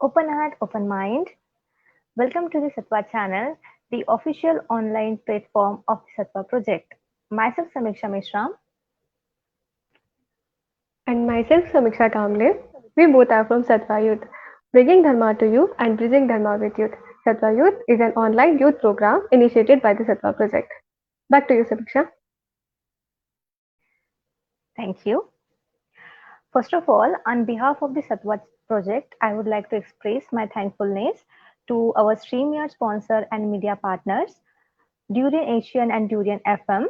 Open heart, open mind. Welcome to the Sattva channel, the official online platform of the Sattva project. Myself Samiksha Mishram. And myself, Samiksha Kamble. We both are from Sattva Youth, bringing Dharma to you and bridging Dharma with youth. Sattva Youth is an online youth program initiated by the Sattva Project. Back to you, Samiksha. Thank you. First of all, on behalf of the Sattva project, I would like to express my thankfulness to our StreamYard sponsor and media partners, Durian Asian and Durian FM,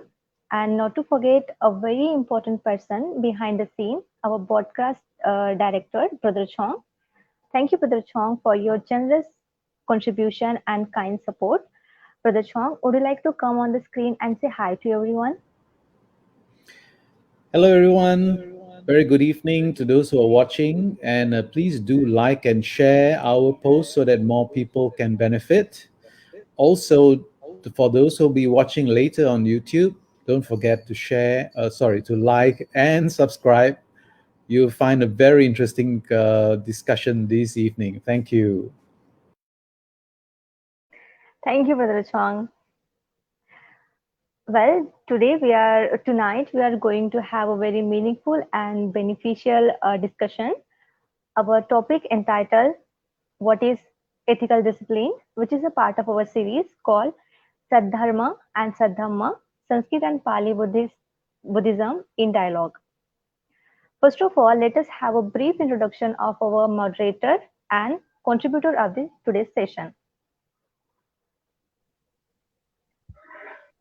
and not to forget a very important person behind the scene, our broadcast director, Brother Chong. Thank you, Brother Chong, for your generous contribution and kind support. Brother Chong, would you like to come on the screen and say hi to everyone? Hello, everyone. Very good evening to those who are watching. And please do like and share our post so that more people can benefit. Also, for those who will be watching later on YouTube, don't forget to to like and subscribe. You'll find a very interesting discussion this evening. Thank you. Thank you, Brother Chong. Well, tonight we are going to have a very meaningful and beneficial discussion. Our topic entitled "What is Ethical Discipline," which is a part of our series called Saddharma and Saddhamma, Sanskrit and Pali Buddhism in Dialogue. First of all, let us have a brief introduction of our moderator and contributor of today's session.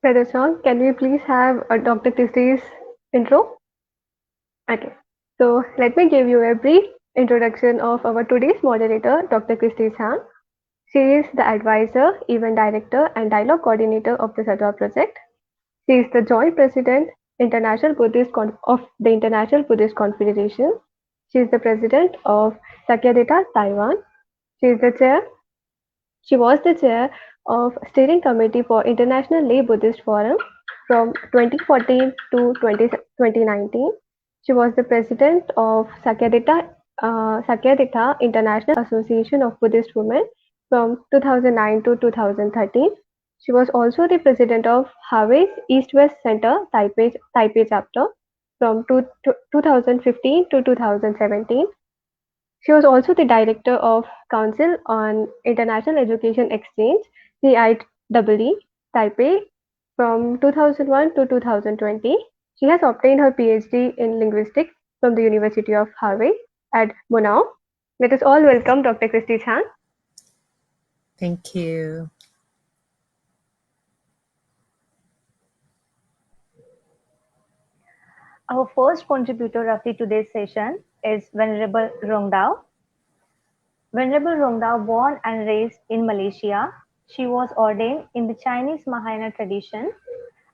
Brother Song, can we please have Dr. Christie's intro? Okay. So let me give you a brief introduction of our today's moderator, Dr. Christie Chang. She is the advisor, event director, and dialogue coordinator of the Sattva Project. She is the joint president of the International Buddhist Confederation. She is the president of Sakyadita, Taiwan. She is the chair. She was the chair of steering committee for International Lay Buddhist Forum from 2014 to 2019. She was the president of Sakyadita International Association of Buddhist Women from 2009 to 2013. She was also the president of Hawaii's East-West Center Taipei chapter from 2015 to 2017. She was also the director of Council on International Education Exchange (CIEE) Taipei from 2001 to 2020. She has obtained her PhD in linguistics from the University of Hawaii at Bunau. Let us all welcome Dr. Christie Chang. Thank you. Our first contributor of today's session is Venerable Rongdao. Venerable Rongdao, born and raised in Malaysia, she was ordained in the Chinese Mahayana tradition.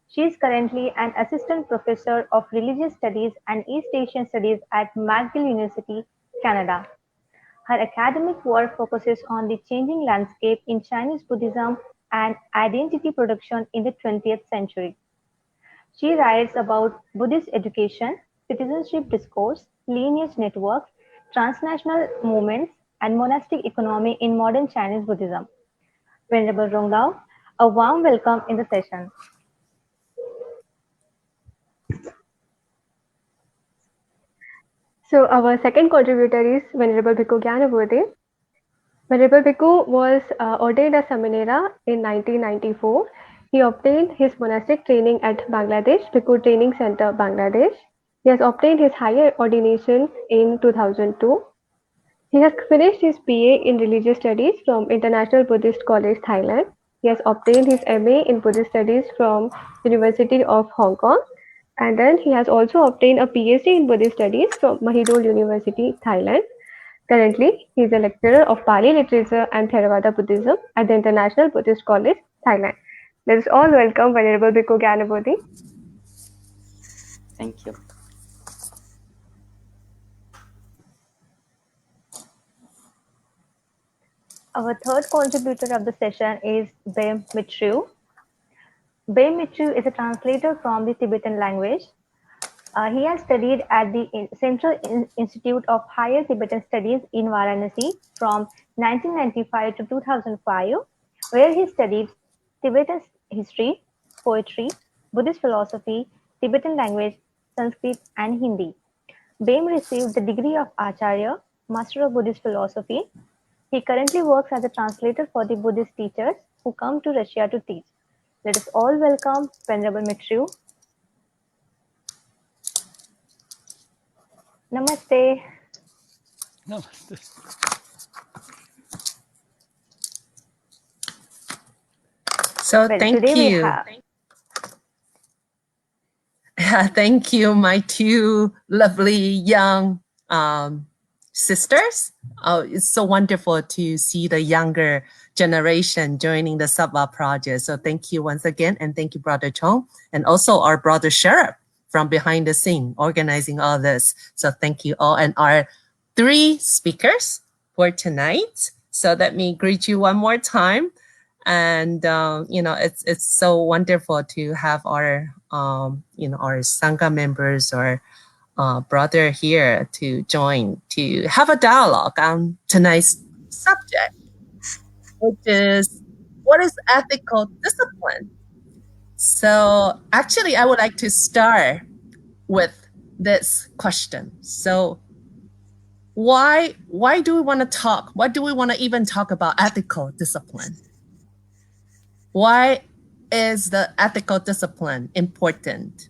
She is currently an assistant professor of religious studies and East Asian studies at McGill University, Canada. Her academic work focuses on the changing landscape in Chinese Buddhism and identity production in the 20th century. She writes about Buddhist education, citizenship discourse, lineage networks, transnational movements, and monastic economy in modern Chinese Buddhism. Venerable Rongdao, a warm welcome in the session. So our second contributor is Venerable Bhikkhu Gyanabodhi. Venerable Bhikkhu was ordained as Samanera in 1994. He obtained his monastic training at Bangladesh Bhikkhu Training Center, Bangladesh. He has obtained his higher ordination in 2002. He has finished his BA in Religious Studies from International Buddhist College, Thailand. He has obtained his MA in Buddhist Studies from University of Hong Kong. And then he has also obtained a PhD in Buddhist Studies from Mahidol University, Thailand. Currently, he is a lecturer of Pali literature and Theravada Buddhism at the International Buddhist College, Thailand. Let us all welcome Venerable Bhikkhu Gyanabodhi. Thank you. Our third contributor of the session is Bem Mitruev. Bem Mitruev is a translator from the Tibetan language. He has studied at the Central Institute of Higher Tibetan Studies in Varanasi from 1995 to 2005, where he studied Tibetan history, poetry, Buddhist philosophy, Tibetan language, Sanskrit, and Hindi. Bem received the degree of Acharya, Master of Buddhist Philosophy. He currently works as a translator for the Buddhist teachers who come to Russia to teach. Let us all welcome Venerable Mitruev. Namaste. Namaste. So Well, thank today we you. have Thank you, my two lovely young sisters. Oh, it's so wonderful to see the younger generation joining the Saddhamma project. So thank you once again, and thank you, Brother Chong, and also our brother Sheriff from behind the scene organizing all this. So thank you all, and our three speakers for tonight. So let me greet you one more time. And it's so wonderful to have our our Sangha members or brother here to join to have a dialogue on tonight's subject, which is what is ethical discipline. So actually, I would like to start with this question. So why do we want to talk? Why do we want to even talk about ethical discipline? Why is the ethical discipline important?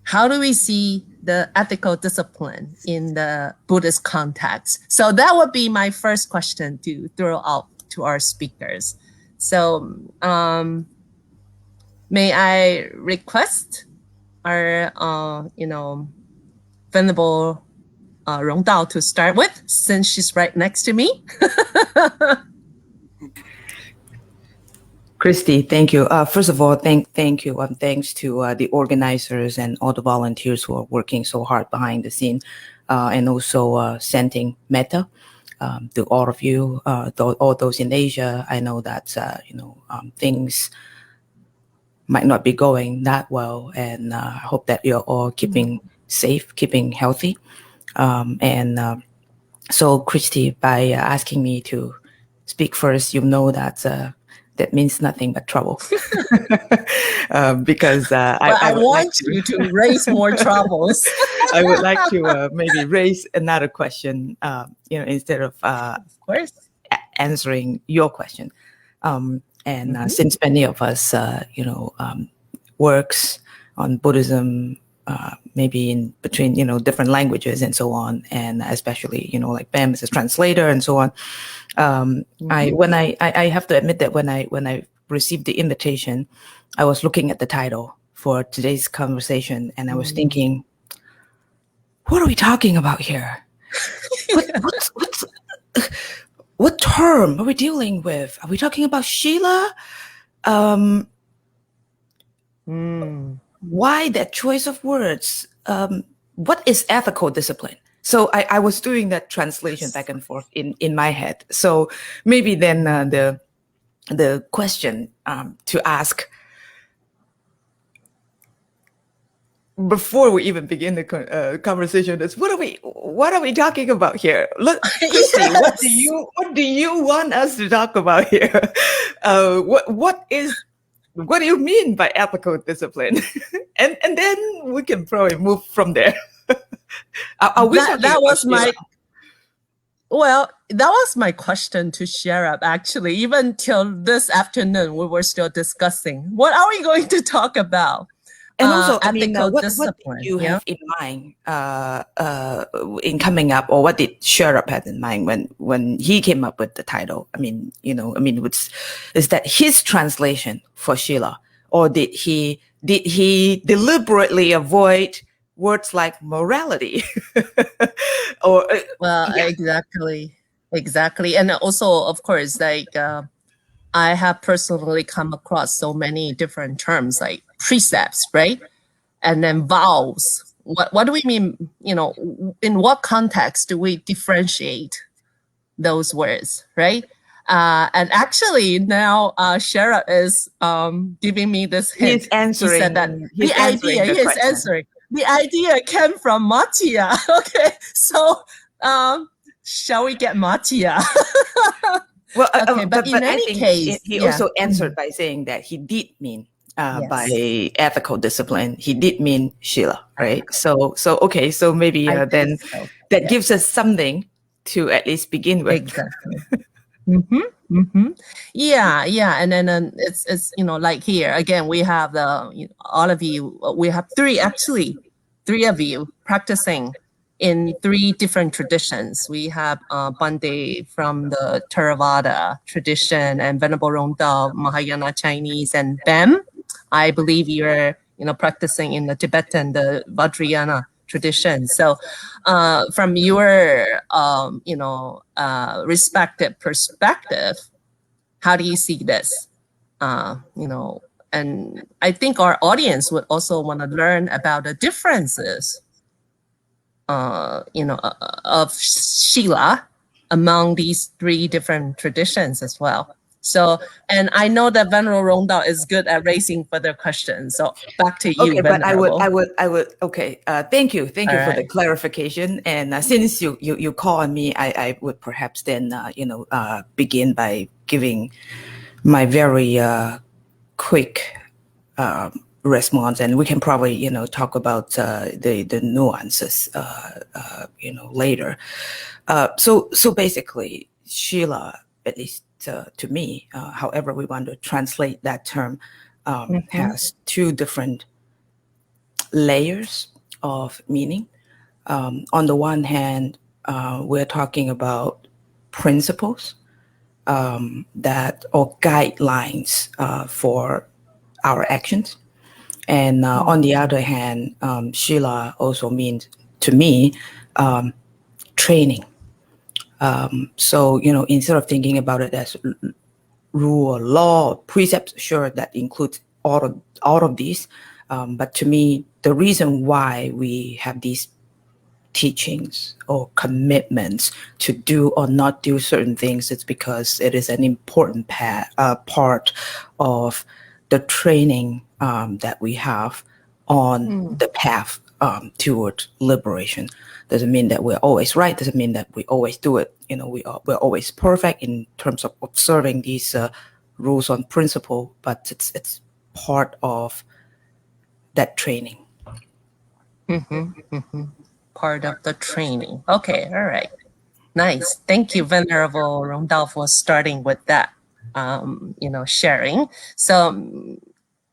How do we see the ethical discipline in the Buddhist context? So that would be my first question to throw out to our speakers. So may I request our Venerable Rongdao to start with, since she's right next to me. Christie, thank you. First of all, thank you. Thanks to the organizers and all the volunteers who are working so hard behind the scene, and also sending metta to all of you, all those in Asia. I know that things might not be going that well, and I hope that you're all keeping safe, keeping healthy. So, Christie, by asking me to speak first, you know that. That means nothing but trouble, because I want you to raise more troubles. I would like to maybe raise another question, instead of course, answering your question. Since many of us, works on Buddhism, maybe in between, different languages and so on, and especially, like Bem as a translator and so on. I have to admit that when I received the invitation, I was looking at the title for today's conversation, and I was thinking, what are we talking about here? What term are we dealing with? Are we talking about Sheila? Why that choice of words? What is ethical discipline? So I was doing that translation back and forth in my head. So maybe then the question to ask before we even begin the conversation is, what are we talking about here? Look, Christie, Yes. what do you want us to talk about here? What do you mean by ethical discipline? and then we can probably move from there. That was my question to share up, actually. Even till this afternoon, we were still discussing what are we going to talk about. And also, ethical what discipline. did you have in mind in coming up, or what did Sherab have in mind when he came up with the title? Is that his translation for Sheila, or did he deliberately avoid words like morality? Or exactly, and also, of course, like I have personally come across so many different terms like precepts, right? And then vows. What do we mean? In what context do we differentiate those words, right? And actually now Shara is giving me this hint. He's answering. He said that the idea is answering. the idea came from Mattia. Okay, so shall we get Mattia? Well, Okay, but in I any think case, he yeah. also answered by saying that he did mean by Yes. ethical discipline, he did mean Shila, right? So okay, so maybe I then think so. that Yes. gives us something to at least begin with. Exactly. Yeah, and then it's like here again we have the all of you, we have three of you practicing in three different traditions. We have Bande from the Theravada tradition, and Venerable Rongdao, Mahayana Chinese, and Bem, I believe you're practicing in the Tibetan, the Vajrayana tradition. So from your respective perspective, how do you see this? And I think our audience would also want to learn about the differences of Shila among these three different traditions as well. So, and I know that Venerable Rongdao is good at raising further questions. So back to you, Okay, but Venerable. I would. Okay, thank you for right. the clarification. And since you call on me, I would perhaps then begin by giving my very quick response, and we can probably talk about the nuances later. So basically, Shila, at least to me, however we want to translate that term, has two different layers of meaning. On the one hand, we're talking about principles that or guidelines for our actions. And on the other hand, Shila also means, to me, training. So, instead of thinking about it as rule, law, precepts, sure, that includes all of these. But to me, the reason why we have these teachings or commitments to do or not do certain things, it's because it is an important part of the training that we have on the path toward liberation. Doesn't mean that we're always right. Doesn't mean that we always do it. We're always perfect in terms of observing these rules on principle, but it's part of that training. Part of the training. Okay, all right. Nice. Thank you, Venerable Rongdao, for starting with that, sharing. So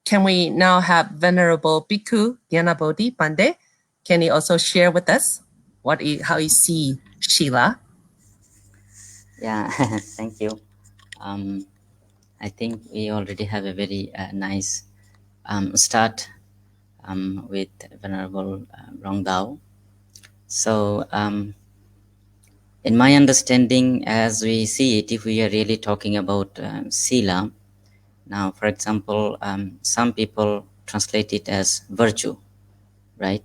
can we now have Venerable Bhikkhu Gyanabodhi Pandey? Can you also share with us how you see Shila? Yeah, thank you. I think we already have a very nice start with Venerable Rongdao. So, in my understanding, as we see it, if we are really talking about sila, now, for example, some people translate it as virtue, right?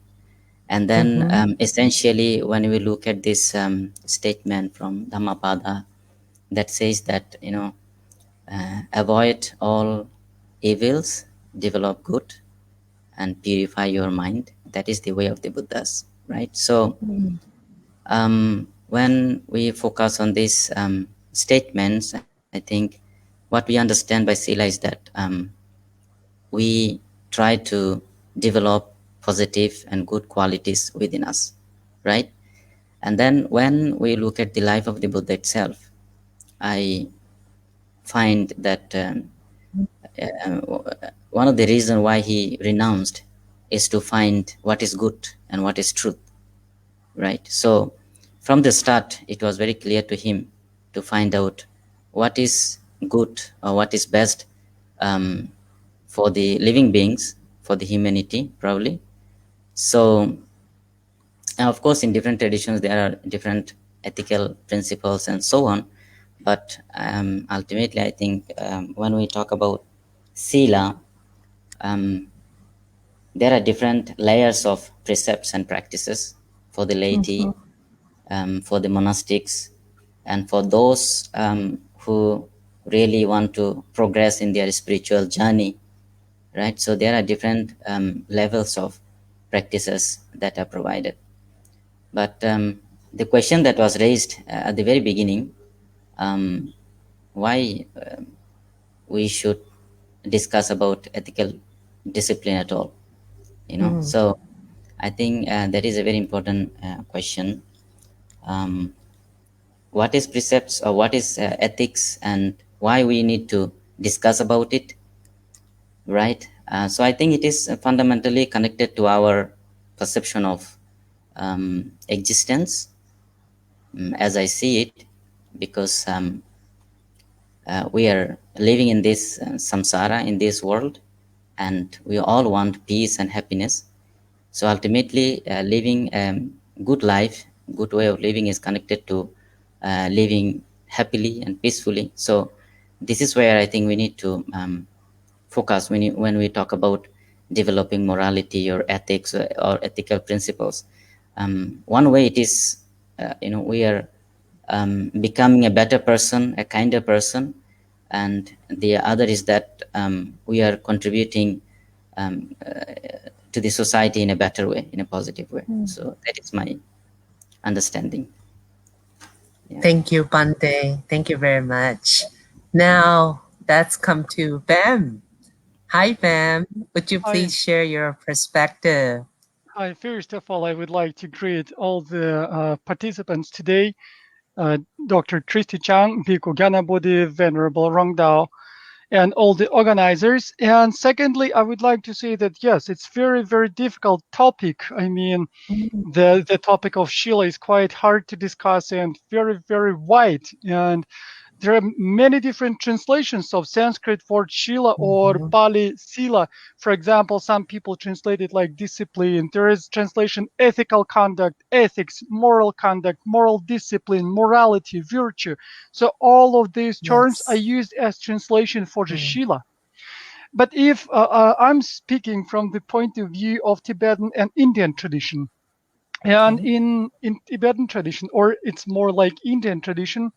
And then essentially, when we look at this statement from Dhammapada that says that, avoid all evils, develop good, and purify your mind. That is the way of the Buddhas, right? So when we focus on these statements, I think what we understand by sila is that we try to develop positive and good qualities within us, right? And then when we look at the life of the Buddha itself, I find that one of the reasons why he renounced is to find what is good and what is truth, right? So from the start, it was very clear to him to find out what is good or what is best for the living beings, for the humanity, probably. So, and of course, in different traditions, there are different ethical principles and so on. But ultimately, I think when we talk about sila, there are different layers of precepts and practices for the laity, for the monastics, and for those who really want to progress in their spiritual journey, right? So there are different levels of practices that are provided. But the question that was raised at the very beginning, why we should discuss about ethical discipline at all, you know? So I think that is a very important question. What is precepts, or what is ethics, and why we need to discuss about it, right? So I think it is fundamentally connected to our perception of existence, as I see it, because we are living in this samsara, in this world, and we all want peace and happiness. So ultimately, living a good life, good way of living is connected to living happily and peacefully. So this is where I think we need to focus when we talk about developing morality or ethics or ethical principles. One way it is, we are becoming a better person, a kinder person, and the other is that we are contributing to the society in a better way, in a positive way. So that is my understanding. Yeah. Thank you, Bante. Thank you very much. Now let's come to Bem. Hi, Bem. Would you please share your perspective? Hi, first of all, I would like to greet all the participants today, Dr. Christie Chang, Bhikkhu Gyanabodhi, Venerable Rongdao, and all the organizers. And secondly, I would like to say that, yes, it's very, very difficult topic. I mean, the topic of Shila is quite hard to discuss and very, very wide. And there are many different translations of Sanskrit word Shila or Pali Sila. For example, some people translate it like discipline. There is translation ethical conduct, ethics, moral conduct, moral discipline, morality, virtue. So all of these terms are used as translation for the Shila. But if I'm speaking from the point of view of Tibetan and Indian tradition, and in Tibetan tradition, or it's more like Indian tradition,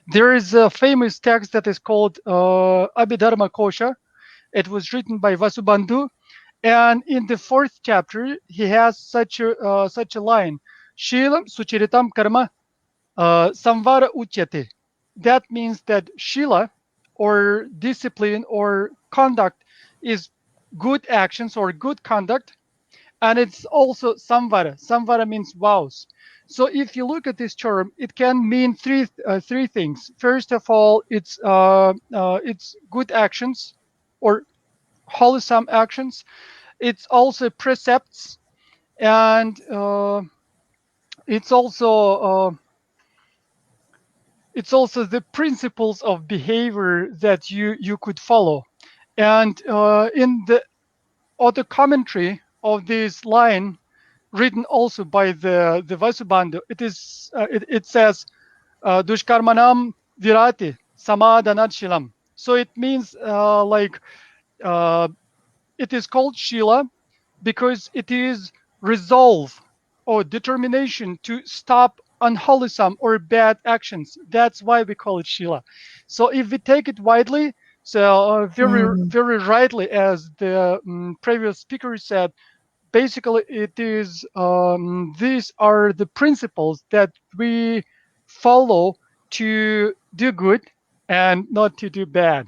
there is a famous text that is called Abhidharma Kosha. It was written by Vasubandhu, and in the 4th chapter, he has such a line: Shilam Suchiritam Karma Samvara Uchyate. That means that Shila, or discipline or conduct, is good actions or good conduct, and it's also Samvara. Samvara means vows. So if you look at this term, it can mean three things. First of all, it's good actions or wholesome actions. It's also precepts, and it's also the principles of behavior that you could follow. And in the other commentary of this line, written also by the Vasubandhu, it says Dushkarmanam Virati Samadhanat. So it means it is called Shila because it is resolve or determination to stop unwholesome or bad actions. That's why we call it Shila. So if we take it widely, so very rightly, as the previous speaker said, basically it is these are the principles that we follow to do good and not to do bad.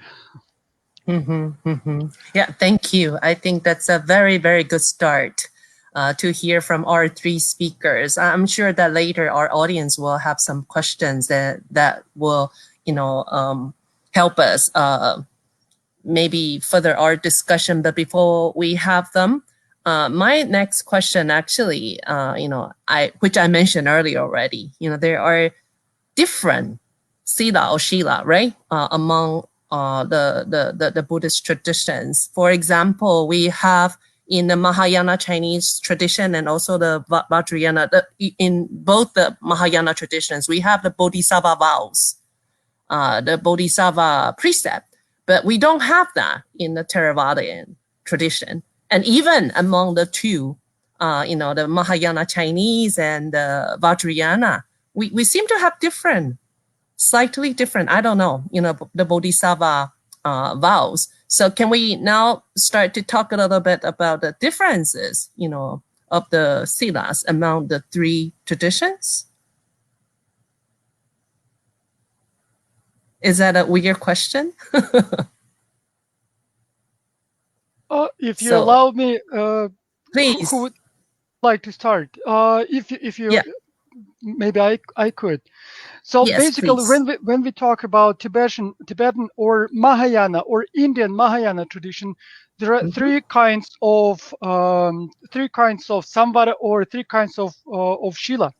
Yeah, thank you. I think that's a very, very good start to hear from our 3 speakers. I'm sure that later our audience will have some questions that will, help us maybe further our discussion. But before we have them, my next question actually, which I mentioned earlier already, there are different sila or shila, right, among the Buddhist traditions. For example, we have in the Mahayana Chinese tradition and also the Vajrayana, in both the Mahayana traditions, we have the Bodhisattva vows, the Bodhisattva precept, but we don't have that in the Theravadian tradition. And even among the two, the Mahayana Chinese and the Vajrayana, we seem to have slightly different, I don't know, the Bodhisattva vows. So can we now start to talk a little bit about the differences, of the silas among the three traditions? Is that a weird question? If you So, allow me, please. who would like to start? If you, Yeah. maybe I could. So Yes, basically, please. when we talk about Tibetan or Mahayana or Indian Mahayana tradition, there are three kinds of samvara or three kinds of shila.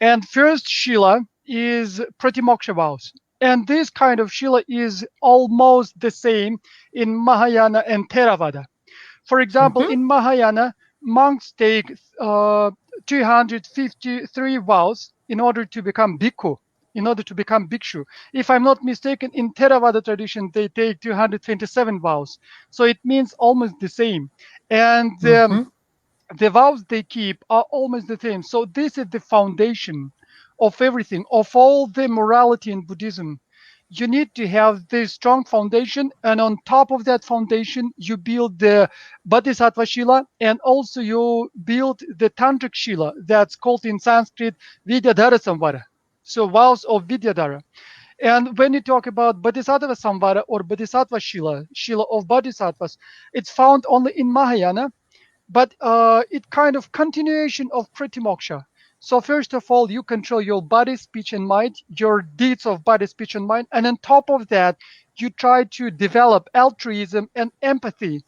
And first shila is pratimoksha vows. And this kind of shila is almost the same in Mahayana and Theravada. For example, in Mahayana, monks take 253 vows in order to become bhikkhu, in order to become bhikshu. If I'm not mistaken, in Theravada tradition, they take 227 vows. So it means almost the same. And the vows they keep are almost the same. So this is the foundation of everything, of all the morality in Buddhism. You need to have this strong foundation, and on top of that foundation, you build the Bodhisattva Shila, and also you build the Tantric Shila, that's called in Sanskrit Vidyadhara Samvara. So vows of Vidyadhara. And when you talk about Bodhisattva Samvara or Bodhisattva Shila, Shila of Bodhisattvas, it's found only in Mahayana, but it kind of continuation of pratimoksha. So first of all, you control your body, speech, and mind, your deeds of body, speech, and mind. And on top of that, you try to develop altruism and empathy,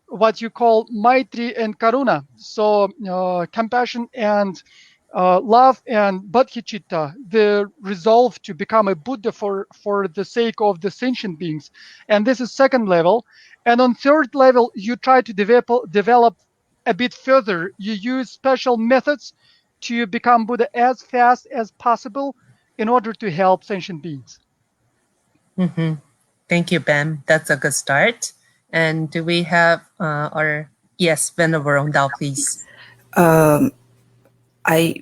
what you call maitri and karuna. So compassion and love and bodhicitta, the resolve to become a Buddha for the sake of the sentient beings. And this is second level. And on third level, you try to develop a bit further. You use special methods to become Buddha as fast as possible in order to help sentient beings. Thank you, Bem. That's a good start. And do we have yes, Venerable Rongdao, please. I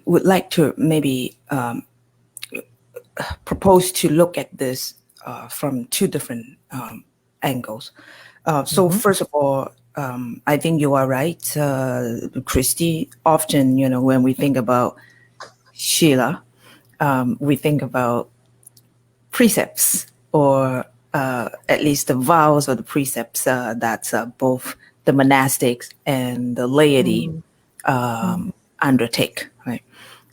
would like to maybe propose to look at this from two different angles. So first of all, I think you are right, Christie. Often, when we think about Shila, we think about precepts, or at least the vows or the precepts that both the monastics and the laity undertake, right?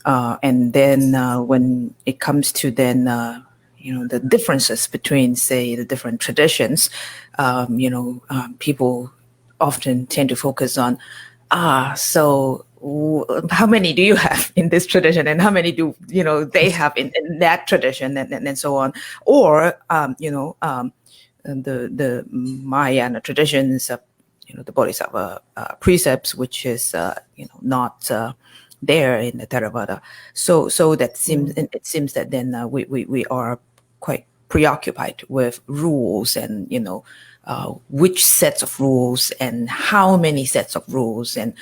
And then when it comes to then, the differences between, say, the different traditions, people often tend to focus on, so how many do you have in this tradition, and how many do they have in that tradition, and so on, or the Mahayana traditions, the Bodhisattva precepts, which is not there in the Theravada. So that seems it seems that then we are quite preoccupied with rules and which sets of rules and how many sets of rules, and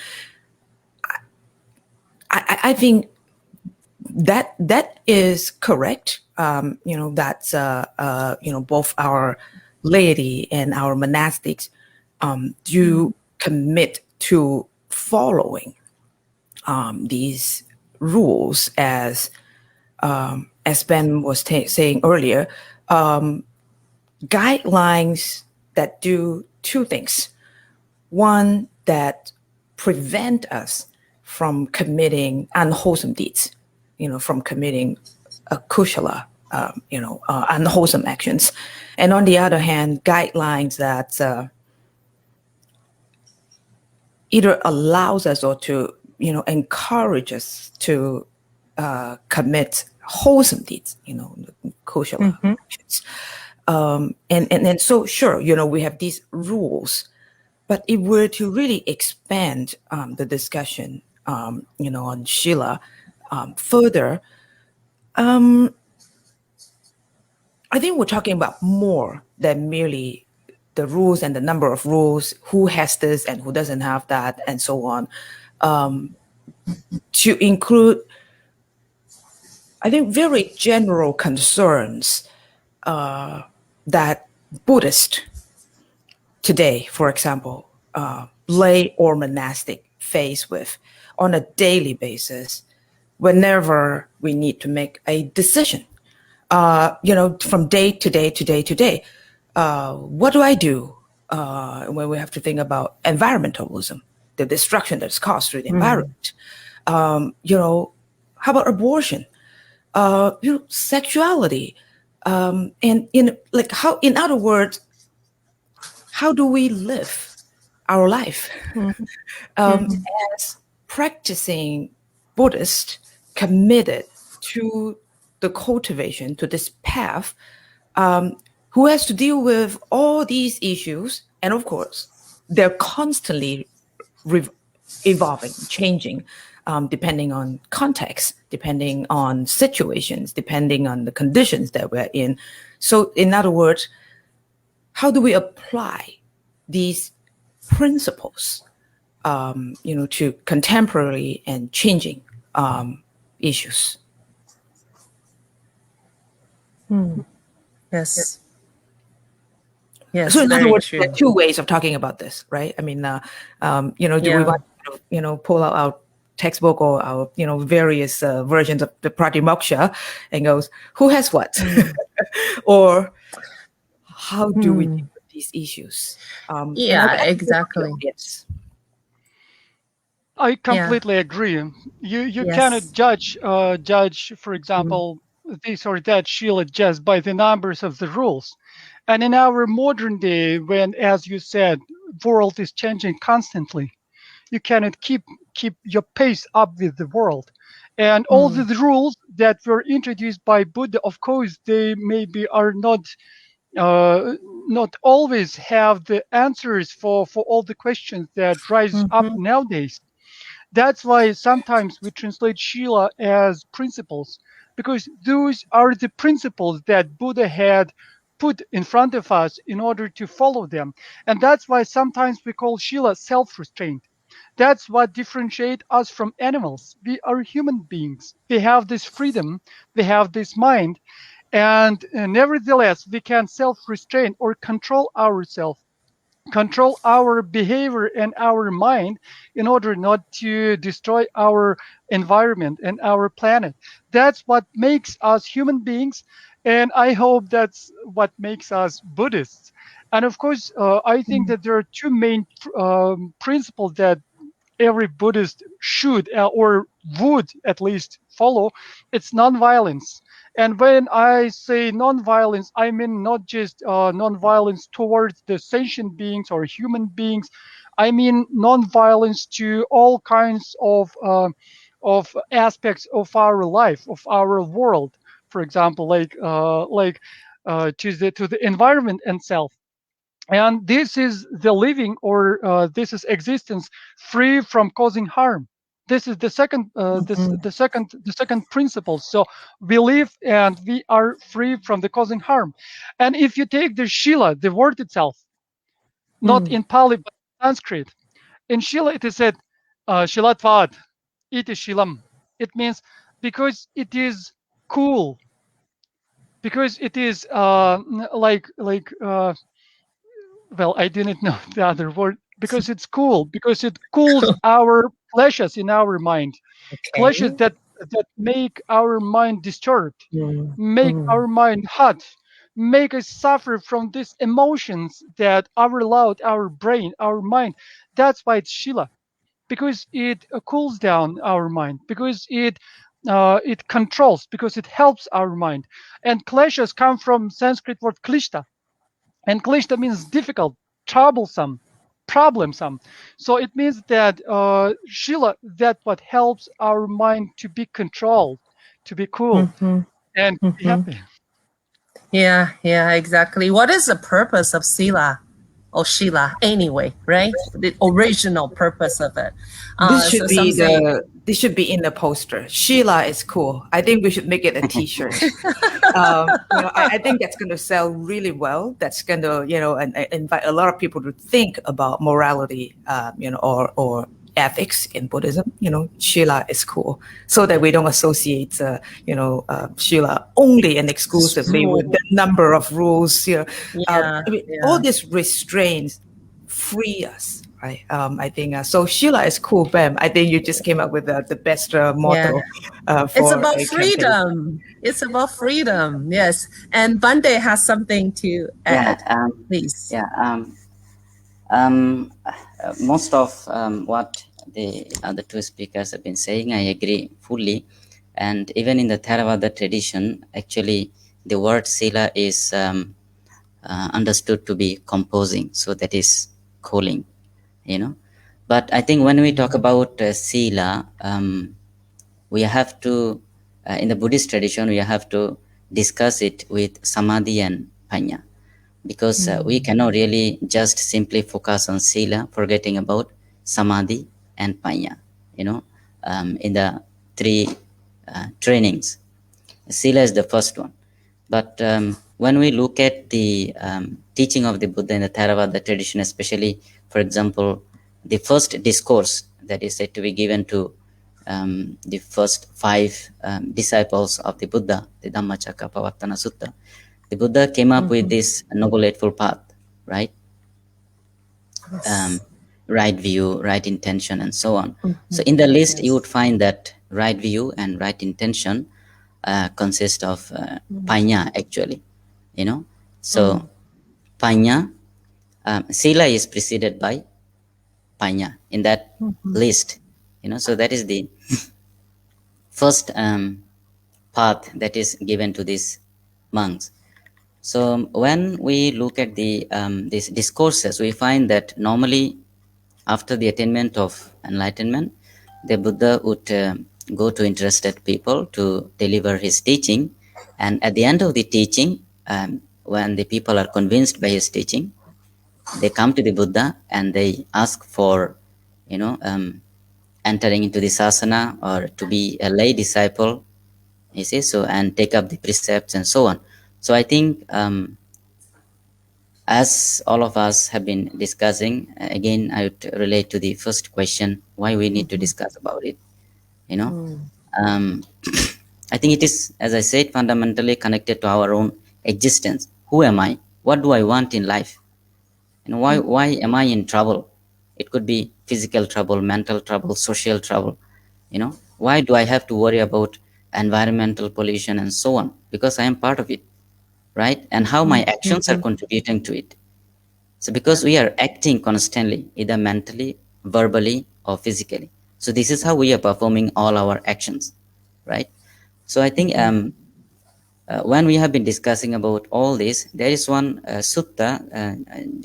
I think that is correct. That's both our laity and our monastics do commit to following these rules, as Ben was saying earlier, guidelines that do two things. One, that prevent us from committing unwholesome deeds, from committing kushala, unwholesome actions. And on the other hand, guidelines that either allows us or to, encourage us to commit wholesome deeds, kushala actions. And so, sure, we have these rules. But if we're to really expand the discussion, on Shila further, I think we're talking about more than merely the rules and the number of rules, who has this and who doesn't have that, and so on, to include, I think, very general concerns that Buddhists today, for example, lay or monastic face with on a daily basis whenever we need to make a decision. From day to day to day to day. What do I do when we have to think about environmentalism, the destruction that's caused through the environment? How about abortion? Sexuality, and in other words, how do we live our life as practicing Buddhist, committed to the cultivation, to this path, who has to deal with all these issues, and of course, they're constantly evolving, changing, depending on context, depending on situations, depending on the conditions that we're in. So in other words, how do we apply these principles, to contemporary and changing issues? Yes. Yes. So in other words, true. there are two ways of talking about this, right? I mean, do we want to, pull out our textbook or our, various versions of the Pratimoksha and goes, who has what? Or how do we deal with these issues? Exactly. Yes. I completely agree. You cannot judge, for example, this or that Shila just by the numbers of the rules. And in our modern day, when, as you said, world is changing constantly, you cannot keep your pace up with the world. And all the rules that were introduced by Buddha, of course, they maybe are not always have the answers for all the questions that rise up nowadays. That's why sometimes we translate Shila as principles, because those are the principles that Buddha had put in front of us in order to follow them. And that's why sometimes we call Shila self-restraint. That's what differentiates us from animals. We are human beings. We have this freedom, we have this mind, and nevertheless, we can self-restrain or control ourselves, control our behavior and our mind in order not to destroy our environment and our planet. That's what makes us human beings, and I hope that's what makes us Buddhists. And of course, I think that there are two main principles that every Buddhist should or would at least follow. It's nonviolence. And when I say nonviolence, I mean not just nonviolence towards the sentient beings or human beings. I mean nonviolence to all kinds of aspects of our life, of our world. For example, to the environment itself. And this is the living, or this is existence free from causing harm. This is the second, the second principle. So we live and we are free from the causing harm. And if you take the Shila, the word itself, not in Pali but in Sanskrit, in Shila it is said, Shilatvad, it is Shilam. It means because it is cool, because it is well, I didn't know the other word, because it's cool, because it cools our pleasures in our mind, pleasures that make our mind disturbed, make our mind hot, make us suffer from these emotions that overload our brain, our mind. That's why it's Shila, because it cools down our mind, because it controls, because it helps our mind. And kleshas come from Sanskrit word klishta. And klishta means difficult, troublesome, problemsome. So it means that Shila, that what helps our mind to be controlled, to be cool, and to be happy. Yeah, exactly. What is the purpose of Sila or Shila anyway, right? The original purpose of it. This should be in the poster. Shila is cool. I think we should make it a T-shirt. I think that's going to sell really well. That's going to, and invite a lot of people to think about morality, or ethics in Buddhism. Shila is cool, so that we don't associate, Shila only and exclusively with the number of rules. All these restraints free us, right? I think so. Sheila is cool, Bem. I think you just came up with the best motto It's for about a campaign. freedom. It's about freedom. Yes. And Bande has something to add. Please. Yeah. Most of what the other two speakers have been saying, I agree fully. And even in the Theravada tradition, actually, the word sila is understood to be composing. So that is calling, you know. But I think when we talk about sila, we have to, in the Buddhist tradition, we have to discuss it with samadhi and panya, because we cannot really just simply focus on sila, forgetting about samadhi and panya, in the three trainings. Sila is the first one. But when we look at the teaching of the Buddha in the Theravada tradition, especially, for example, the first discourse that is said to be given to the first five disciples of the Buddha, the Dhammacakkappavattana Sutta, the Buddha came up with this Noble Eightfold Path, right? Right view, right intention, and so on. So in the list, you would find that right view and right intention consist of panya, actually, So panya, sila is preceded by panya in that list, So that is the first path that is given to these monks. So when we look at these discourses, we find that normally after the attainment of enlightenment, the Buddha would go to interested people to deliver his teaching. And at the end of the teaching, when the people are convinced by his teaching, they come to the Buddha and they ask for, entering into the sasana or to be a lay disciple, you see, so, and take up the precepts and so on. So I think as all of us have been discussing, again, I would relate to the first question, why we need to discuss about it, I think it is, as I said, fundamentally connected to our own existence. Who am I? What do I want in life? And why am I in trouble? It could be physical trouble, mental trouble, social trouble. Why do I have to worry about environmental pollution and so on? Because I am part of it, right? And how my actions are contributing to it. So because we are acting constantly, either mentally, verbally, or physically. So this is how we are performing all our actions, right? So I think when we have been discussing about all this, there is one sutta,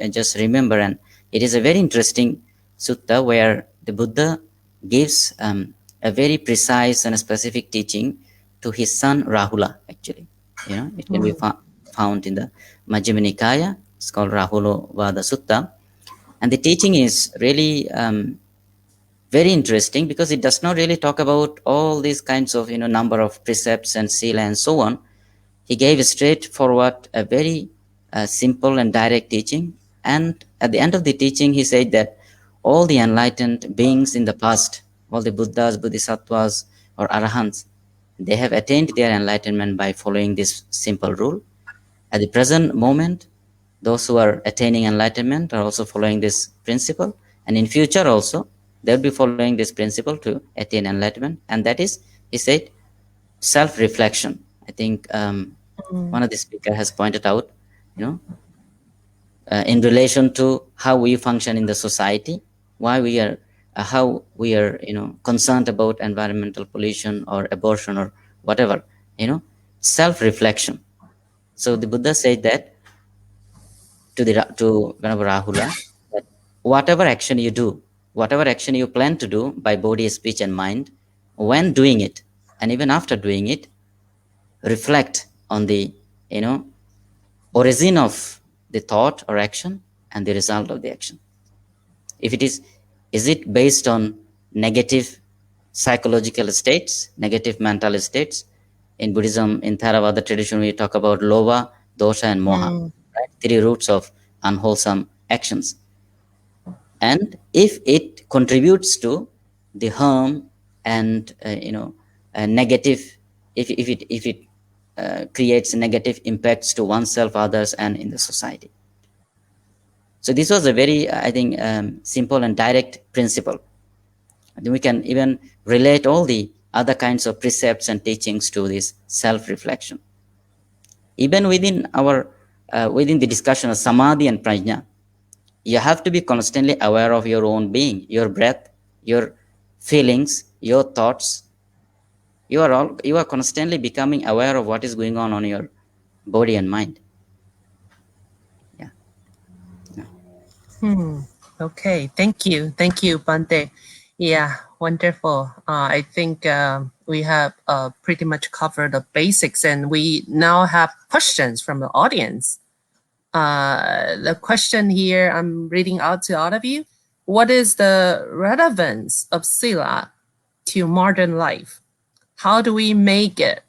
I just remember, and it is a very interesting sutta where the Buddha gives a very precise and specific teaching to his son Rahula, actually. It can be found in the Majjhima Nikaya. It's called Rahulo Vada Sutta. And the teaching is really very interesting because it does not really talk about all these kinds of, number of precepts and sila and so on. He gave straightforward, a very simple and direct teaching. And at the end of the teaching, he said that all the enlightened beings in the past, all the Buddhas, Bodhisattvas, or Arahants, they have attained their enlightenment by following this simple rule. At the present moment, those who are attaining enlightenment are also following this principle. And in future also, they'll be following this principle to attain enlightenment. And that is, he said, self-reflection. I think one of the speakers has pointed out, in relation to how we function in the society, why we are, how we are, concerned about environmental pollution or abortion or whatever, self-reflection. So the Buddha said that to Venerable Rahula, that whatever action you do, whatever action you plan to do by body, speech, and mind, when doing it, and even after doing it, reflect on the origin of the thought or action and the result of the action. If it is it based on negative psychological states, negative mental states? In Buddhism, in Theravada tradition, we talk about lova, dosha, and moha, right? Three roots of unwholesome actions. And if it contributes to the harm and negative, if it creates negative impacts to oneself, others, and in the society. So this was a very, I think, simple and direct principle. I think we can even relate all the other kinds of precepts and teachings to this self-reflection. Even within our within the discussion of samadhi and prajna, you have to be constantly aware of your own being, your breath, your feelings, your thoughts. You are constantly becoming aware of what is going on your body and mind. Yeah. Okay, thank you, Bante. Yeah, wonderful. I think we have pretty much covered the basics, and we now have questions from the audience. The question here I'm reading out to all of you: what is the relevance of sila to modern life? How do we make it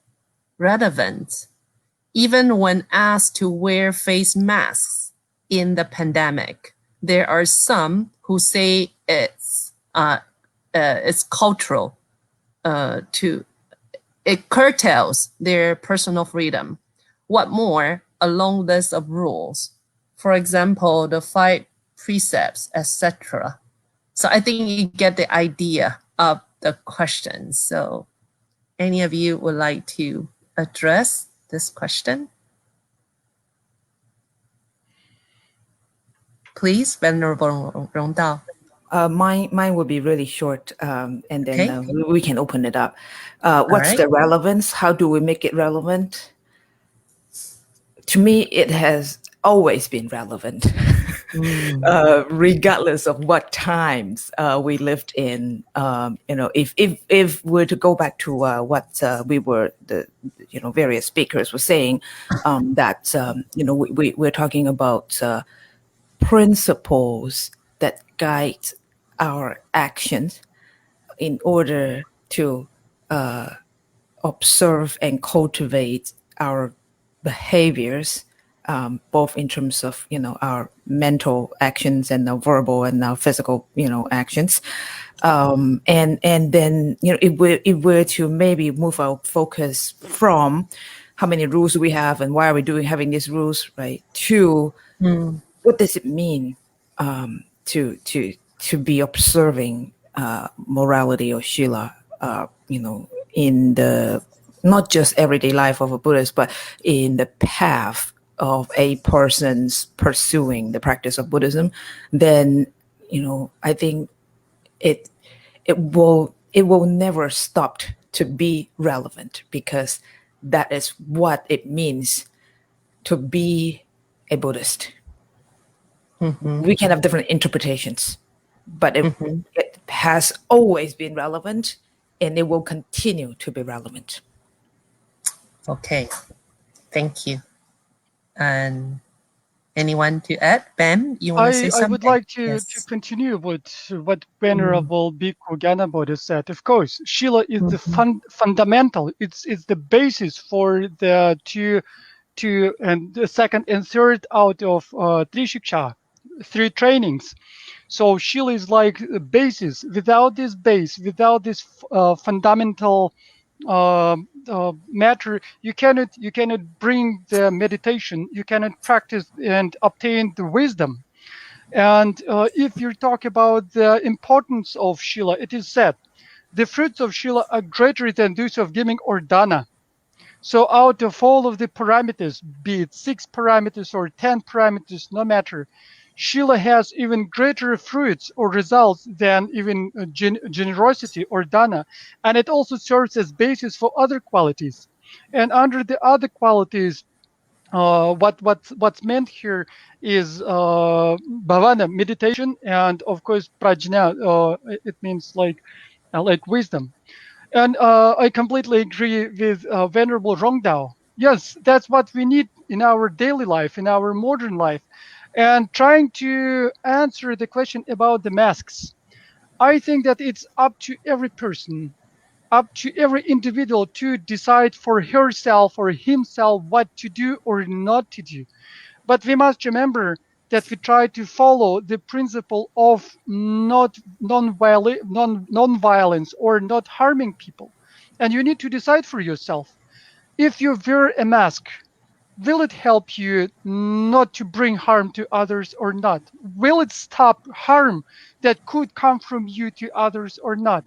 relevant, even when asked to wear face masks in the pandemic? There are some who say it's cultural, it curtails their personal freedom. What more? A long list of rules, for example, the 5 precepts, etc. So I think you get the idea of the question. So any of you would like to address this question? Please, Venerable Rongdao. Mine will be really short, and then Okay. we can open it up. What's right. the relevance? How do we make it relevant? To me, it has always been relevant, regardless of what times we lived in. If we're to go back to what the various speakers were saying, that we're talking about principles that guide our actions in order to observe and cultivate our behaviors, both in terms of our mental actions and our verbal and our physical actions, and then if we're to maybe move our focus from how many rules we have and why are we having these rules, right, to what does it mean to be observing morality or shila, in the not just everyday life of a Buddhist, but in the path of a person's pursuing the practice of Buddhism, then I think it will never stop to be relevant, because that is what it means to be a Buddhist. We can have different interpretations, but it has always been relevant, and it will continue to be relevant. Okay, thank you. And anyone to add? Bem, you want to say something? I would like to Yes. continue with what Venerable Bhikkhu Gyanabodhi said. Of course, Shila is the fundamental. It's the basis for the two and the second and third out of Trishiksha, 3 trainings. So Shila is like a basis. Without this base, without this fundamental matter, you cannot bring the meditation. You cannot practice and obtain the wisdom. And if you talk about the importance of Shila, it is said the fruits of Shila are greater than those of giving or dana. So out of all of the parameters, be it 6 parameters or 10 parameters, no matter, Shila has even greater fruits or results than even generosity or dana. And it also serves as basis for other qualities. And under the other qualities, what's meant here is bhavana, meditation, and of course prajna. It means like wisdom. And I completely agree with Venerable Rongdao. Yes, that's what we need in our daily life, in our modern life. And trying to answer the question about the masks, I think that it's up to every person, up to every individual to decide for herself or himself what to do or not to do. But we must remember that we try to follow the principle of non-violence or not harming people. And you need to decide for yourself. If you wear a mask, will it help you not to bring harm to others or not? Will it stop harm that could come from you to others or not?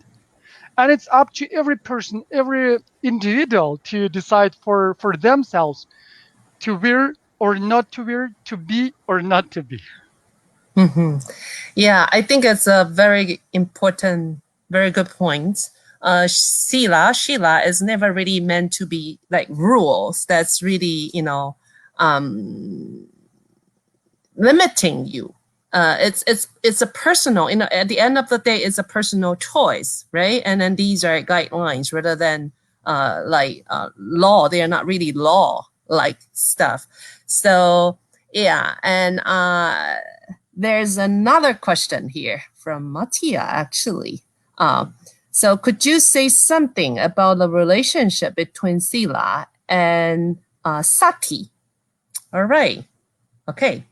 And it's up to every person, every individual to decide for themselves to wear or not to wear, to be or not to be. Yeah, I think it's a very important, very good point. Shila is never really meant to be like rules. That's really, limiting you. It's a personal, at the end of the day, it's a personal choice, right? And then these are guidelines rather than law. They are not really law like stuff. So yeah, and there's another question here from Mattia actually. So could you say something about the relationship between sila and sati? All right. Okay.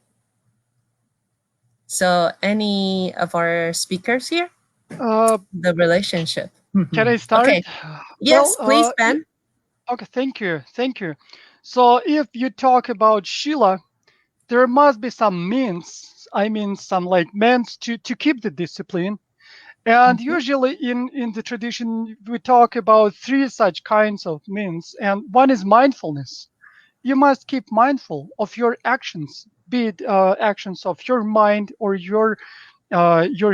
So any of our speakers here? The relationship. Can I start? Okay. Yes, please, Ben. Okay, thank you. So if you talk about Shila, there must be some means, some like means to keep the discipline. And usually in the tradition, we talk about 3 such kinds of means. And one is mindfulness. You must keep mindful of your actions, be it actions of your mind or your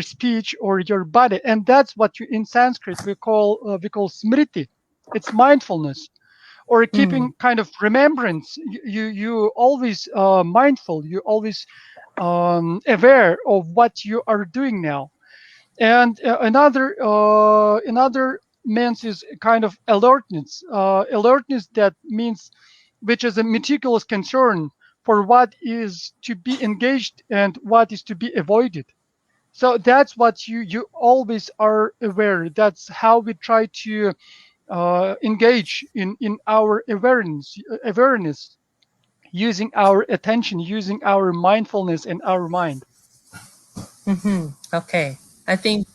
speech or your body. And that's what in Sanskrit we call smriti. It's mindfulness, or keeping kind of remembrance. You always mindful, you always aware of what you are doing now. And another means is kind of alertness. Alertness, that means, which is a meticulous concern for what is to be engaged and what is to be avoided. So that's what you always are aware. That's how we try to engage in our awareness, using our attention, using our mindfulness and our mind. Okay, I think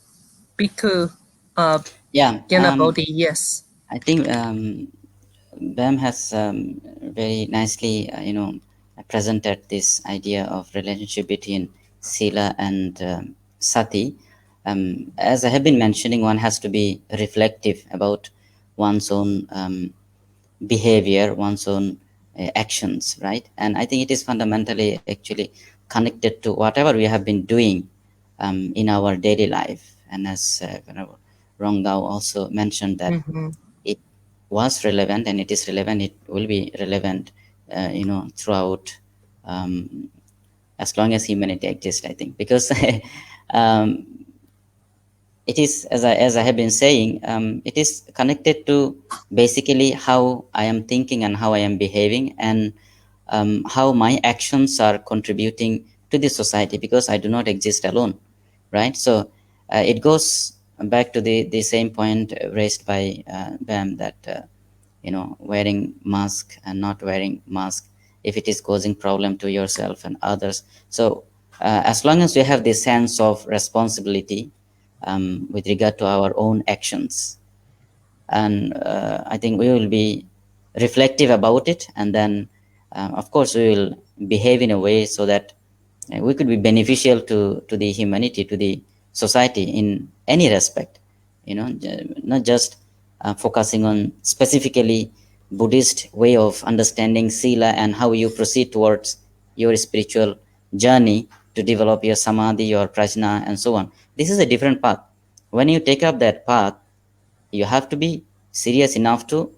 Bhikkhu Gyanabodhi, yes. I think Bem has very nicely, presented this idea of relationship between sila and sati. As I have been mentioning, one has to be reflective about one's own behavior, one's own actions, right? And I think it is fundamentally actually connected to whatever we have been doing in our daily life. And as Rongdao also mentioned that it was relevant and it is relevant, it will be relevant, throughout, as long as humanity exists, I think, because it is, as I have been saying, it is connected to basically how I am thinking and how I am behaving, and how my actions are contributing to the society, because I do not exist alone, right? So it goes back to the same point raised by Bam, that wearing mask and not wearing mask, if it is causing problem to yourself and others. So as long as we have this sense of responsibility with regard to our own actions, and I think we will be reflective about it, and then of course we will behave in a way so that we could be beneficial to the humanity, to the society in any respect, not just focusing on specifically Buddhist way of understanding sila and how you proceed towards your spiritual journey to develop your samadhi, your prajna, and so on. This is a different path. When you take up that path, you have to be serious enough to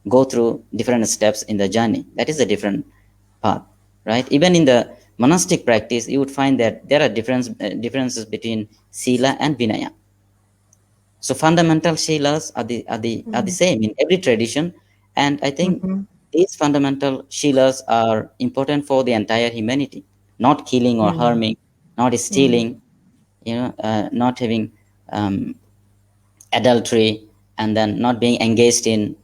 go through different steps in the journey. That is a different path, right? Even in the monastic practice, you would find that there are differences between sila and vinaya. So fundamental shilas are the same in every tradition, and I think these fundamental shilas are important for the entire humanity. Not killing or harming, not stealing, not having adultery, and then not being engaged in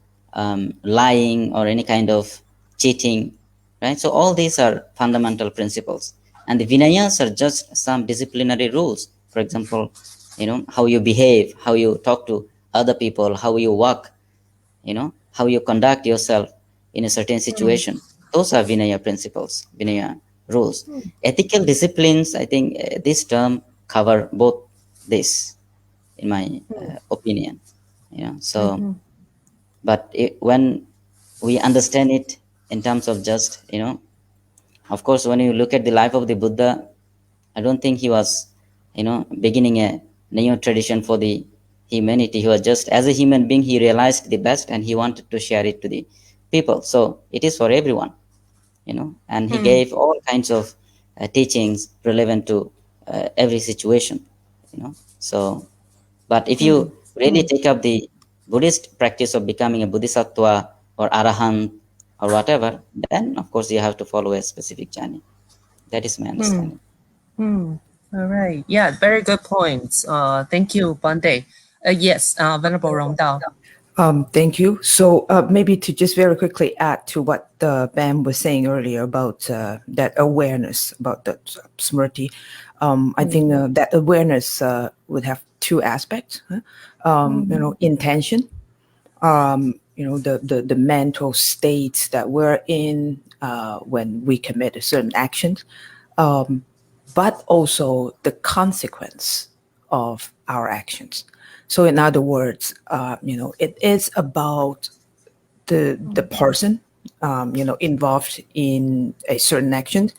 lying or any kind of cheating, right? So all these are fundamental principles, and the vinayas are just some disciplinary rules. For example, how you behave, how you talk to other people, how you walk, how you conduct yourself in a certain situation. Those are Vinaya principles, Vinaya rules. Ethical disciplines, I think this term cover both this, in my opinion. So, but when we understand it in terms of just, of course, when you look at the life of the Buddha, I don't think he was, beginning a new tradition for the humanity. He was just, as a human being, he realized the best and he wanted to share it to the people. So it is for everyone, and he gave all kinds of teachings relevant to every situation, So, but if you really take up the Buddhist practice of becoming a Bodhisattva or Arahant or whatever, then of course you have to follow a specific journey. That is my understanding. All right. Yeah, very good points. Thank you, Bande. Yes, Venerable Rongdao. Thank you. So maybe to just very quickly add to what Bam was saying earlier about that awareness about the smrti, I think that awareness would have two aspects. Intention, the mental states that we're in when we commit a certain actions, but also the consequence of our actions. So in other words, it is about the person, involved in a certain action,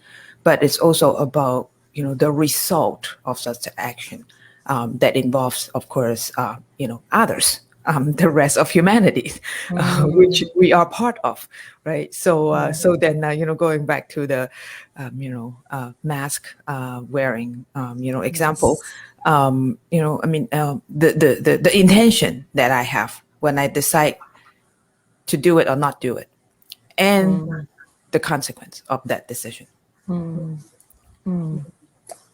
but it's also about, the result of such an action that involves, of course, others, the rest of humanity, which we are part of, right? So, so then, going back to the, mask wearing, example, the intention that I have when I decide to do it or not do it, and the consequence of that decision.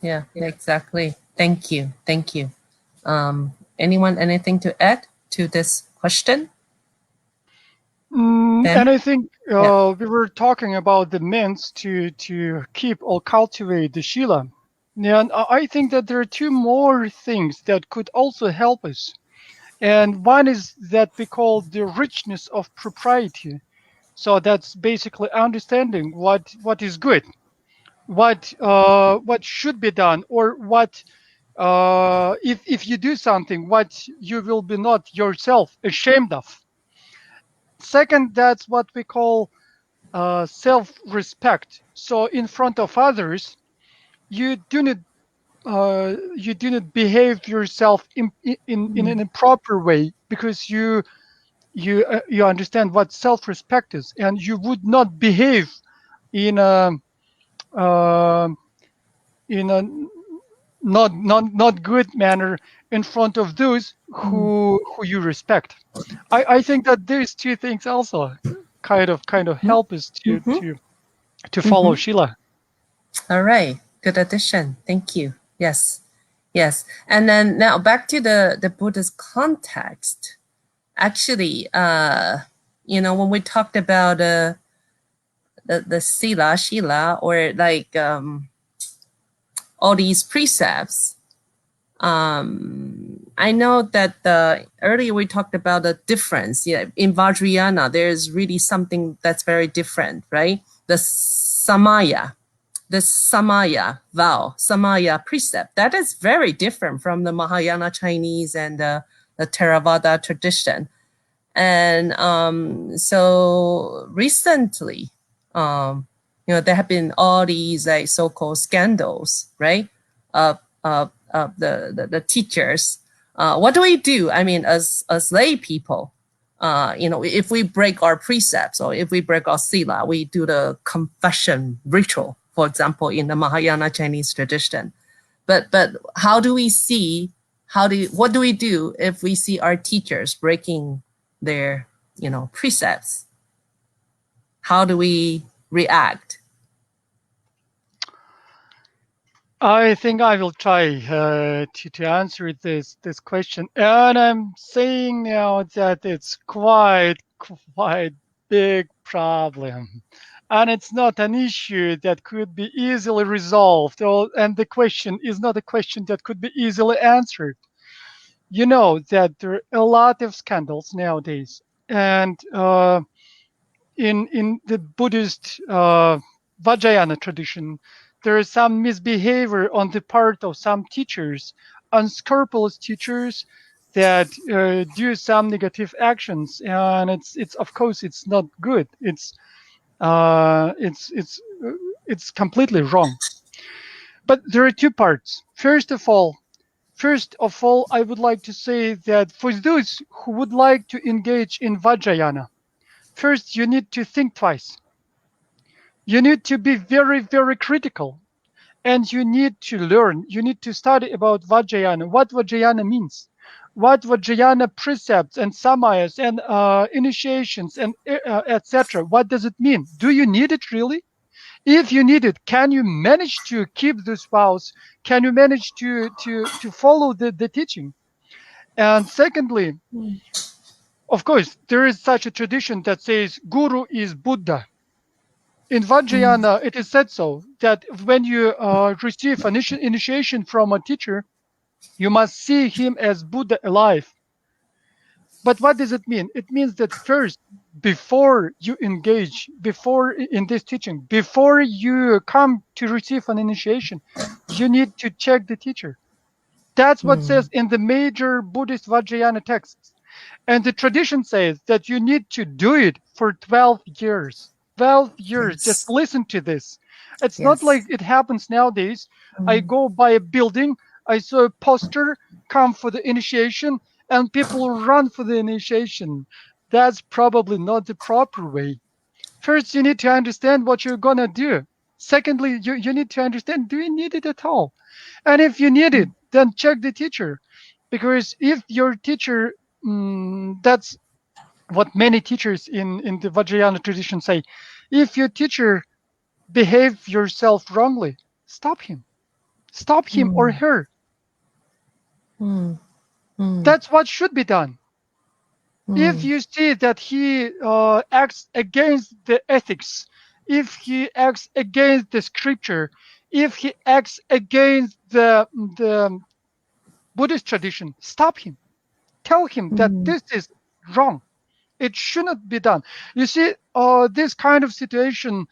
Yeah, exactly. Thank you. Thank you. Anyone, anything to add to this question? And I think we were talking about the means to keep or cultivate the Shila. And I think that there are two more things that could also help us. And one is that we call the richness of propriety. So that's basically understanding what is good, what should be done, or what if you do something, what you will be not yourself ashamed of. Second, that's what we call self-respect. So in front of others, you do not behave yourself in an improper way, because you understand what self-respect is, and you would not behave in a not good manner in front of those who you respect. I think that these two things also kind of help us to follow Shila. All right, good addition. Thank you. Yes. And then now back to the Buddhist context. Actually, when we talked about the Shila, or like all these precepts, I know that earlier we talked about the difference. Yeah, in Vajrayana, there's really something that's very different, right? The Samaya vow, Samaya precept, that is very different from the Mahayana Chinese and the Theravada tradition. And so recently, there have been all these like so-called scandals, right? Of the teachers. What do we do? I mean, as lay people, if we break our precepts or if we break our sila, we do the confession ritual, for example, in the Mahayana Chinese tradition. But how do we see? What do we do if we see our teachers breaking their precepts? How do we react? I think I will try to answer this question, and I'm saying now that it's quite big problem, and it's not an issue that could be easily resolved, and the question is not a question that could be easily answered. You know that there are a lot of scandals nowadays, and in the Buddhist Vajrayana tradition, there is some misbehavior on the part of some teachers, unscrupulous teachers that do some negative actions, and it's of course it's not good. It's completely wrong. But there are two parts. First of all, I would like to say that for those who would like to engage in Vajrayana, first you need to think twice. You need to be very, very critical, and you need to learn. You need to study about Vajrayana, what Vajrayana means, what Vajrayana precepts and samayas and initiations and etc. What does it mean? Do you need it really? If you need it, can you manage to keep those vows? Can you manage to follow the teaching? And secondly, of course, there is such a tradition that says Guru is Buddha. In Vajrayana, it is said so, that when you receive an initiation from a teacher, you must see him as Buddha alive. But what does it mean? It means that first, before you engage, in this teaching, before you come to receive an initiation, you need to check the teacher. That's what says in the major Buddhist Vajrayana texts. And the tradition says that you need to do it for 12 years. 12 years, Yes. just listen to this. It's not like it happens nowadays. I go by a building, I saw a poster, come for the initiation, and people run for the initiation. That's probably not the proper way. First, you need to understand what you're gonna do. Secondly, you need to understand, do you need it at all? And if you need it, then check the teacher. Because if your teacher, that's what many teachers in the Vajrayana tradition say, if your teacher behave yourself wrongly, stop him. Stop him or her. That's what should be done. If you see that he acts against the ethics, if he acts against the scripture, if he acts against the Buddhist tradition, stop him. Tell him that this is wrong. It shouldn't be done. You see, this kind of situation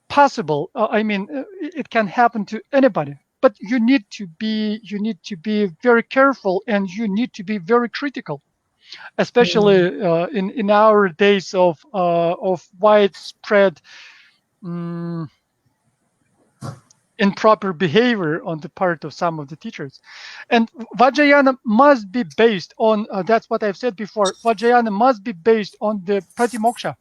possible. It can happen to anybody. But you need to be very careful, and you need to be very critical, especially in our days of widespread improper behavior on the part of some of the teachers. And Vajrayana must be based on, that's what I've said before, Vajrayana must be based on the pratimoksha,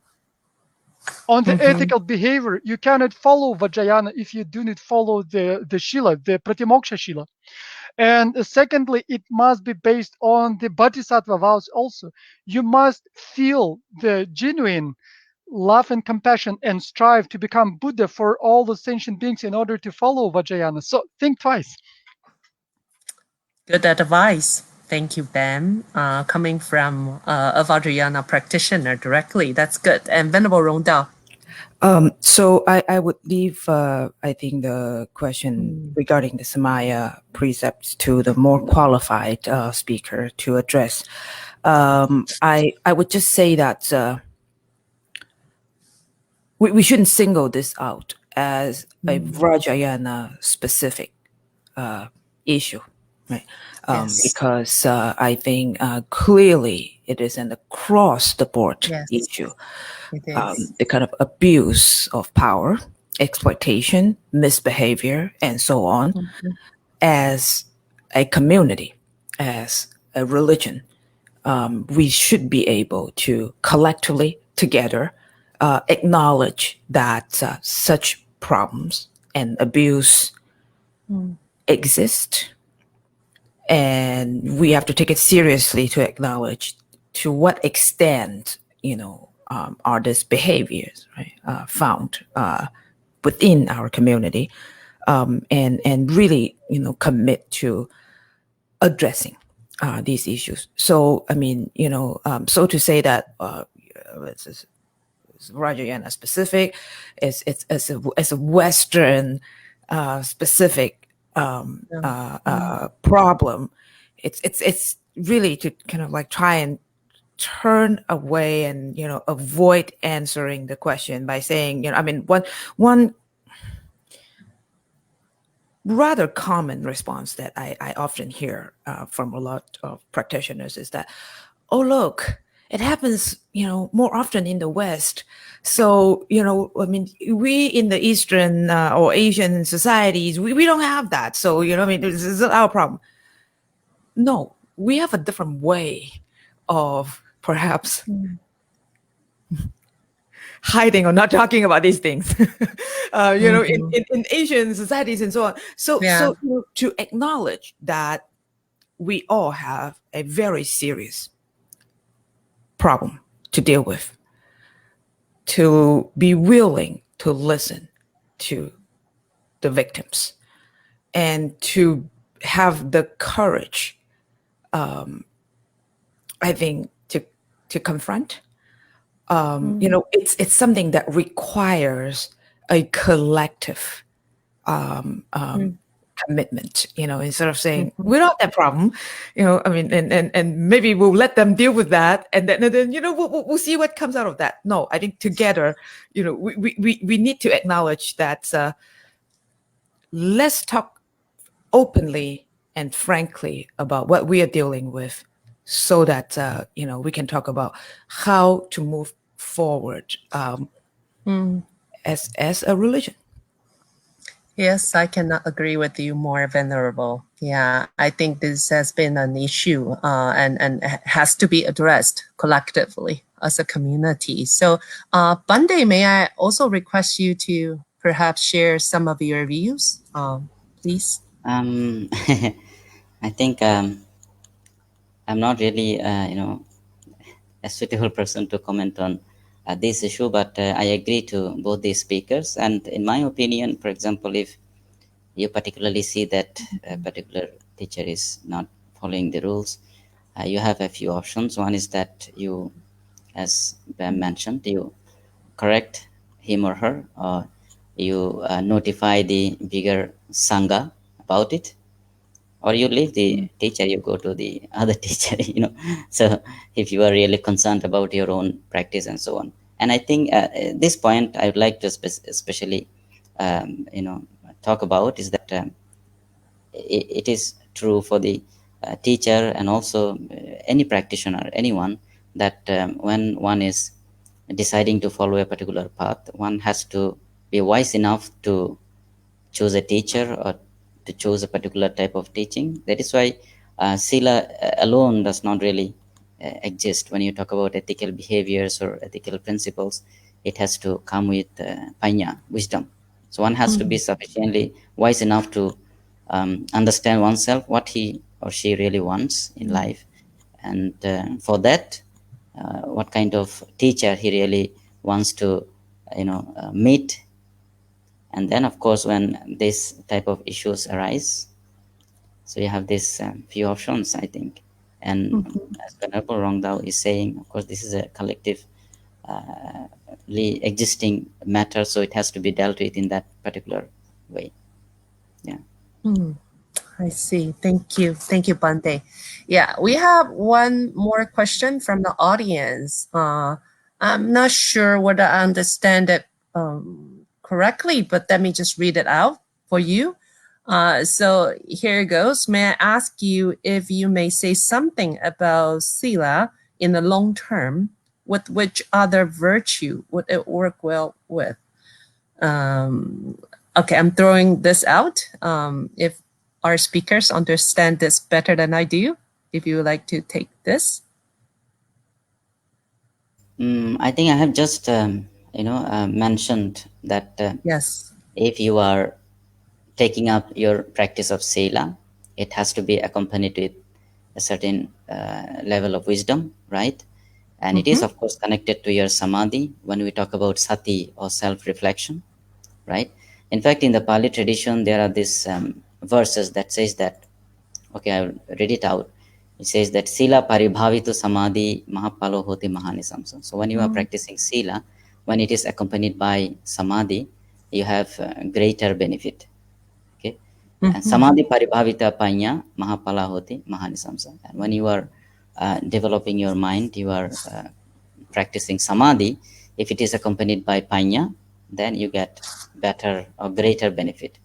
on the ethical behavior. You cannot follow Vajrayana if you do not follow the Shila, the pratimoksha Shila. And secondly, it must be based on the bodhisattva vows also. You must feel the genuine love and compassion and strive to become Buddha for all the sentient beings in order to follow Vajrayana. So think twice. Good advice. Thank you, Bem. Coming from a Vajrayana practitioner directly, that's good. And Venerable Rongdao. So I would leave, I think, the question regarding the Samaya precepts to the more qualified speaker to address. I would just say that we shouldn't single this out as a Vajrayana specific issue, right? Yes. Because I think clearly it is an across the board issue. It is. The kind of abuse of power, exploitation, misbehavior, and so on, as a community, as a religion, we should be able to collectively together acknowledge that such problems and abuse exist, and we have to take it seriously to acknowledge to what extent, are these behaviors, right, found within our community, and really, commit to addressing these issues. So, so to say that it's Vajrayana specific, it's a Western specific problem. It's really to kind of like try and turn away and, avoid answering the question by saying, one rather common response that I often hear from a lot of practitioners is that, oh, look, it happens, more often in the West. So, we in the Eastern or Asian societies, we don't have that. So, this is our problem. No, we have a different way of perhaps hiding or not talking about these things, in Asian societies and so on. So to acknowledge that we all have a very serious problem to deal with, to be willing to listen to the victims, and to have the courage, I think, to confront. It's something that requires a collective commitment, instead of saying we don't have that problem, and maybe we'll let them deal with that, and then we'll see what comes out of that. No, I think together, we need to acknowledge that let's talk openly and frankly about what we are dealing with, so that we can talk about how to move forward as a religion. Yes, I cannot agree with you more, Venerable. Yeah, I think this has been an issue and has to be addressed collectively as a community. So, Bande, may I also request you to perhaps share some of your views, please? I think I'm not really, a suitable person to comment on this issue, but I agree to both these speakers. And in my opinion, for example, if you particularly see that a particular teacher is not following the rules, you have a few options. One is that you, as Bem mentioned, you correct him or her, or you notify the bigger Sangha about it, or you leave the teacher, you go to the other teacher, So if you are really concerned about your own practice and so on. And I think at this point, I would like to especially, talk about is that it is true for the teacher and also any practitioner, anyone, that when one is deciding to follow a particular path, one has to be wise enough to choose a teacher or to choose a particular type of teaching. That is why sila alone does not really exist. When you talk about ethical behaviors or ethical principles, it has to come with panya, wisdom. So one has to be sufficiently wise enough to understand oneself, what he or she really wants in life, and for that, what kind of teacher he really wants to, meet. And then, of course, when this type of issues arise, so you have this few options, I think. And as Venerable Rongdao is saying, of course, this is a collectively existing matter, so it has to be dealt with in that particular way. Yeah. I see. Thank you. Thank you, Bante. Yeah, we have one more question from the audience. I'm not sure whether I understand it correctly, but let me just read it out for you. So here it goes. May I ask you if you may say something about sila in the long term? With which other virtue would it work well with? Okay, I'm throwing this out. If our speakers understand this better than I do, if you would like to take this. I think I have just, mentioned that Yes. if you are taking up your practice of sila, it has to be accompanied with a certain level of wisdom, right? And it is, of course, connected to your samadhi when we talk about sati or self-reflection, right? In fact, in the Pali tradition, there are these verses that says that, okay, I'll read it out. It says that sila paribhavitu samadhi mahapalo hoti mahanisamsa. So when you are practicing sila, when it is accompanied by samadhi, you have greater benefit. And samadhi paribhavita panya mahapala hoti mahanisamsa. And when you are developing your mind, you are practicing samadhi. If it is accompanied by panya, then you get better or greater benefit.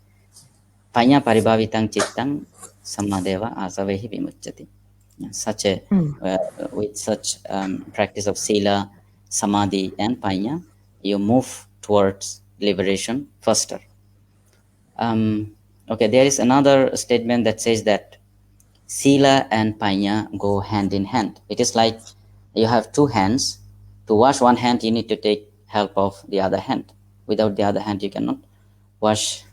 Panya paribhavitang chittang samadeva asavehi vimucchati. Such a with such practice of sila, samadhi, and panya, you move towards liberation faster. Okay, there is another statement that says that sila and panya go hand in hand. It is like you have two hands. To wash one hand, you need to take help of the other hand. Without the other hand, you cannot wash.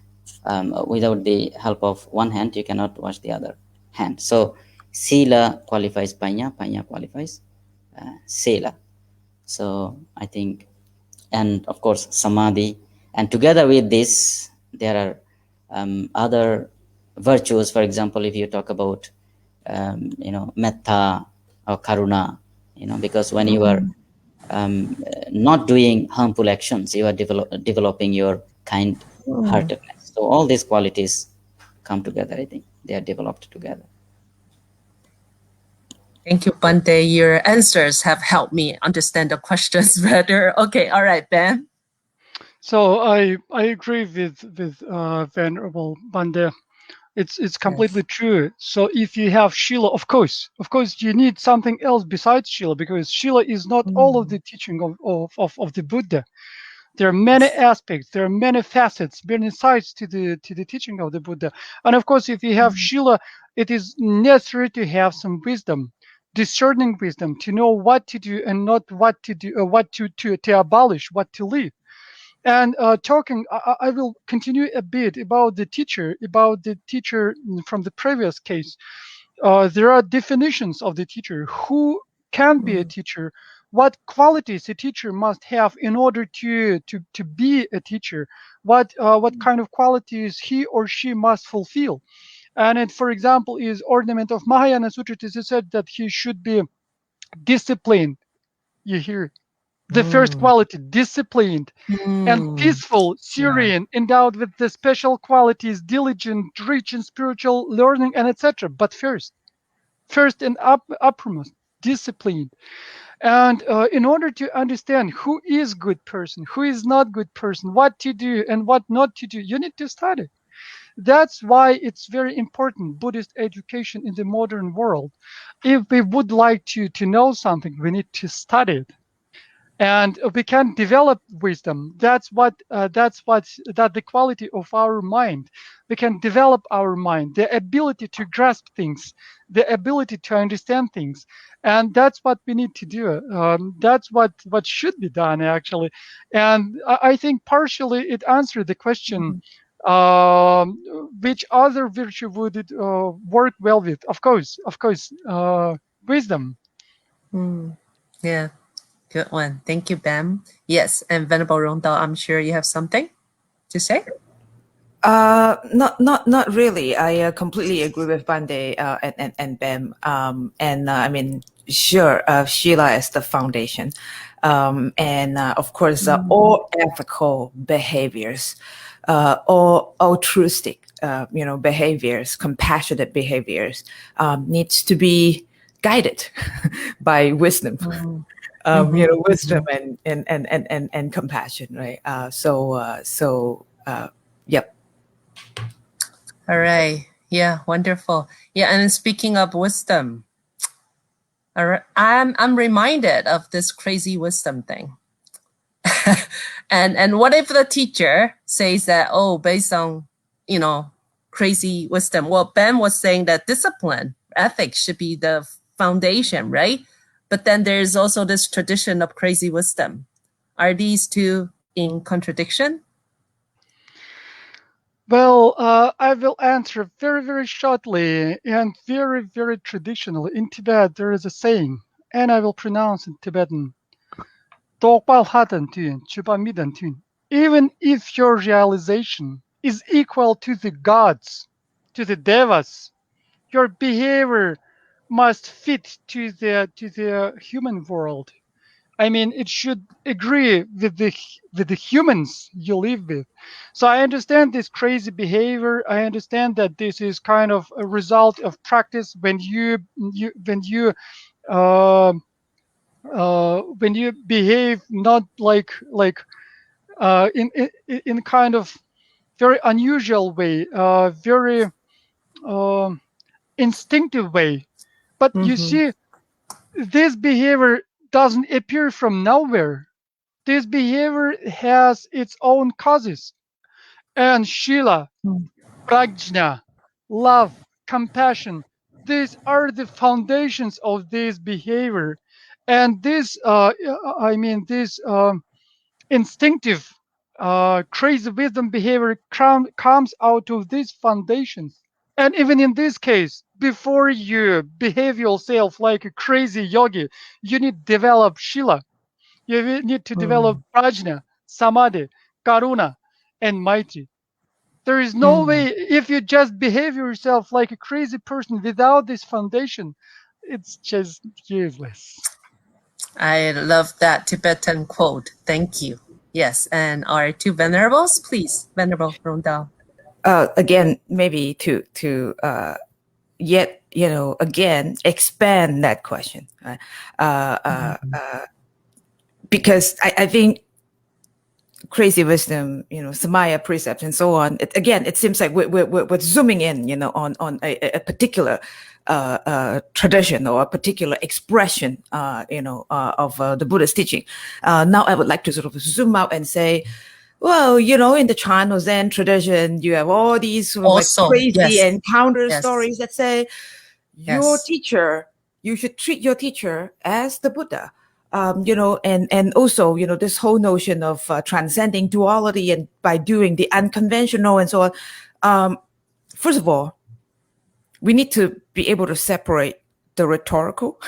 Without the help of one hand, you cannot wash the other hand. So sila qualifies panya, panya qualifies sila. So I think, and of course samadhi, and together with this, there are other virtues. For example, if you talk about metta or karuna, because when you are not doing harmful actions, you are developing your kind-heartedness. So all these qualities come together. I think they are developed together. Thank you, Bante. Your answers have helped me understand the questions better. Okay, all right, Ben. So I agree with Venerable Bande. It's completely true. So if you have Shila, of course, you need something else besides Shila, because Shila is not all of the teaching of the Buddha. There are many aspects, there are many facets, many sides to the teaching of the Buddha. And of course, if you have Shila, it is necessary to have some wisdom, discerning wisdom, to know what to do and not what to do, or what to abolish, what to leave. And I will continue a bit about the teacher from the previous case. There are definitions of the teacher. Who can be a teacher? What qualities a teacher must have in order to be a teacher? What kind of qualities he or she must fulfill? And it, for example, is ornament of Mahayana Sutra. It is said that he should be disciplined. You hear the first quality, disciplined, and peaceful, serene, endowed with the special qualities, diligent, rich in spiritual learning, and etc. But first and uppermost, disciplined. And in order to understand who is good person, who is not good person, what to do and what not to do, you need to study. That's why it's very important, Buddhist education in the modern world. If we would like to know something, we need to study it. And we can develop wisdom. That's the quality of our mind. We can develop our mind, the ability to grasp things, the ability to understand things, and that's what we need to do. That's what should be done, actually. And I think partially it answered the question. Which other virtue would it work well with? Of course, wisdom. Yeah. Good one. Thank you, Bem. Yes, and Venerable Rongdao, I'm sure you have something to say? Not really. I completely agree with Bande and Bem. I mean, sure, Sheila is the foundation. Of course, all ethical behaviors, all altruistic, behaviors, compassionate behaviors, needs to be guided by wisdom. Wisdom and compassion, right? Yep. All right. Yeah, wonderful. Yeah, and speaking of wisdom, all right, I'm reminded of this crazy wisdom thing. and what if the teacher says that, based on crazy wisdom? Well, Ben was saying that discipline, ethics should be the foundation, right? But then there's also this tradition of crazy wisdom. Are these two in contradiction? Well, I will answer very, very shortly and very, very traditionally. In Tibet, there is a saying, and I will pronounce in Tibetan. Even if your realization is equal to the gods, to the devas, your behavior must fit to the human world. I mean, it should agree with the humans you live with. So I understand this crazy behavior. I understand that this is kind of a result of practice when you when you behave not like in kind of very unusual way, very instinctive way. But you see, this behavior doesn't appear from nowhere. This behavior has its own causes. And Shila, prajna, love, compassion, these are the foundations of this behavior. And this, this instinctive, crazy wisdom behavior comes out of these foundations. And even in this case, before you behave yourself like a crazy yogi, you need to develop Shila. You need to develop prajna, samadhi, karuna, and maitri. There is no way, if you just behave yourself like a crazy person without this foundation, it's just useless. I love that Tibetan quote. Thank you. Yes, and our two venerables, please, Venerable Rongdao. Again, maybe to yet again expand that question, because I think crazy wisdom, Samaya precepts and so on. It seems like we're zooming in, on a particular tradition or a particular expression, of the Buddha's teaching. Now I would like to sort of zoom out and say, well, in the Chan or Zen tradition, you have all these sort of Also, like crazy yes. encounter Yes. stories that say your teacher, you should treat your teacher as the Buddha. And also, this whole notion of transcending duality and by doing the unconventional and so on. First of all, we need to be able to separate the rhetorical,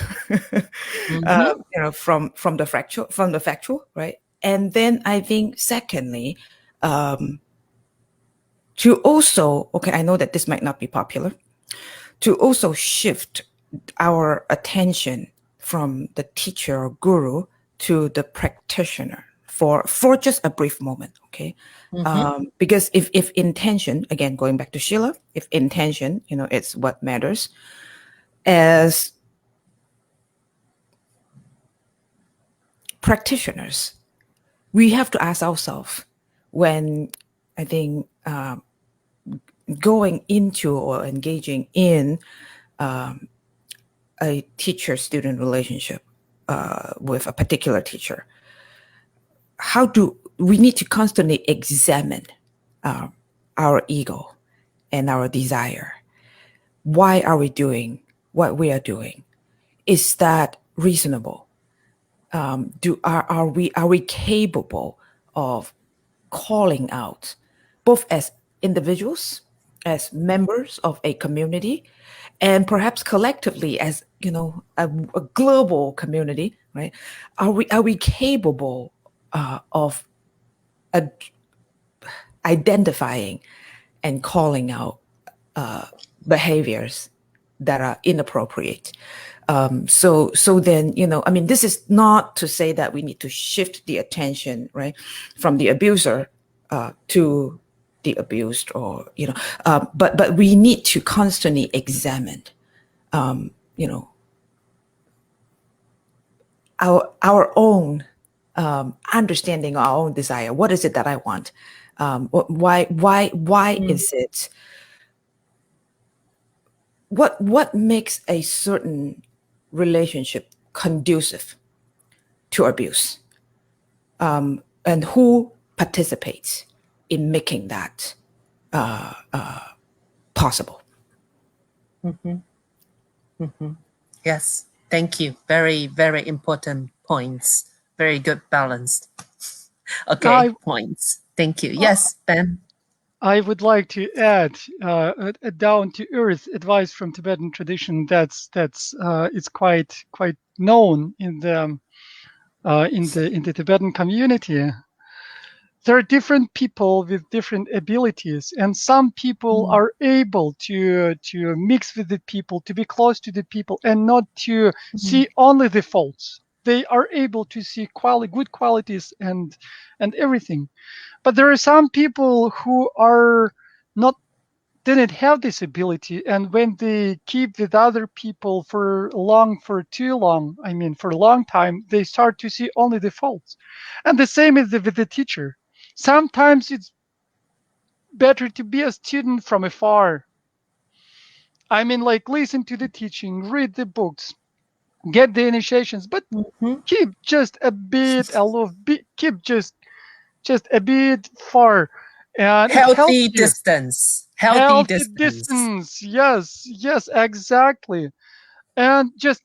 from the factual, right? And then I think, secondly, to also, I know that this might not be popular, to also shift our attention from the teacher or guru to the practitioner for just a brief moment, okay? Because if intention, again, going back to Shila, if intention, it's what matters, as practitioners, we have to ask ourselves when, I think, going into or engaging in a teacher-student relationship with a particular teacher, how do we need to constantly examine our ego and our desire? Why are we doing what we are doing? Is that reasonable? Are we capable of calling out, both as individuals, as members of a community, and perhaps collectively as a global community, right? Are we capable of identifying and calling out behaviors that are inappropriate? So then, this is not to say that we need to shift the attention, right, from the abuser to the abused, or but we need to constantly examine, our own understanding, our own desire. What is it that I want? Why is it? What makes a certain relationship conducive to abuse, and who participates in making that possible? Yes, thank you. Very, very important points. Very good balanced. Okay, points. Thank you. Yes, Ben. I would like to add a down-to-earth advice from Tibetan tradition that's it's quite known in the Tibetan community. There are different people with different abilities, and some people are able to mix with the people, to be close to the people, and not to see only the faults. They are able to see good qualities and everything. But there are some people who are not didn't have this ability, and when they keep with other people for a long time, they start to see only the faults. And the same is with the teacher. Sometimes it's better to be a student from afar. Like, listen to the teaching, read the books, get the initiations, but keep just a bit aloof, keep just a bit far, and it helps Healthy you. distance. Healthy distance. Yes, exactly. And just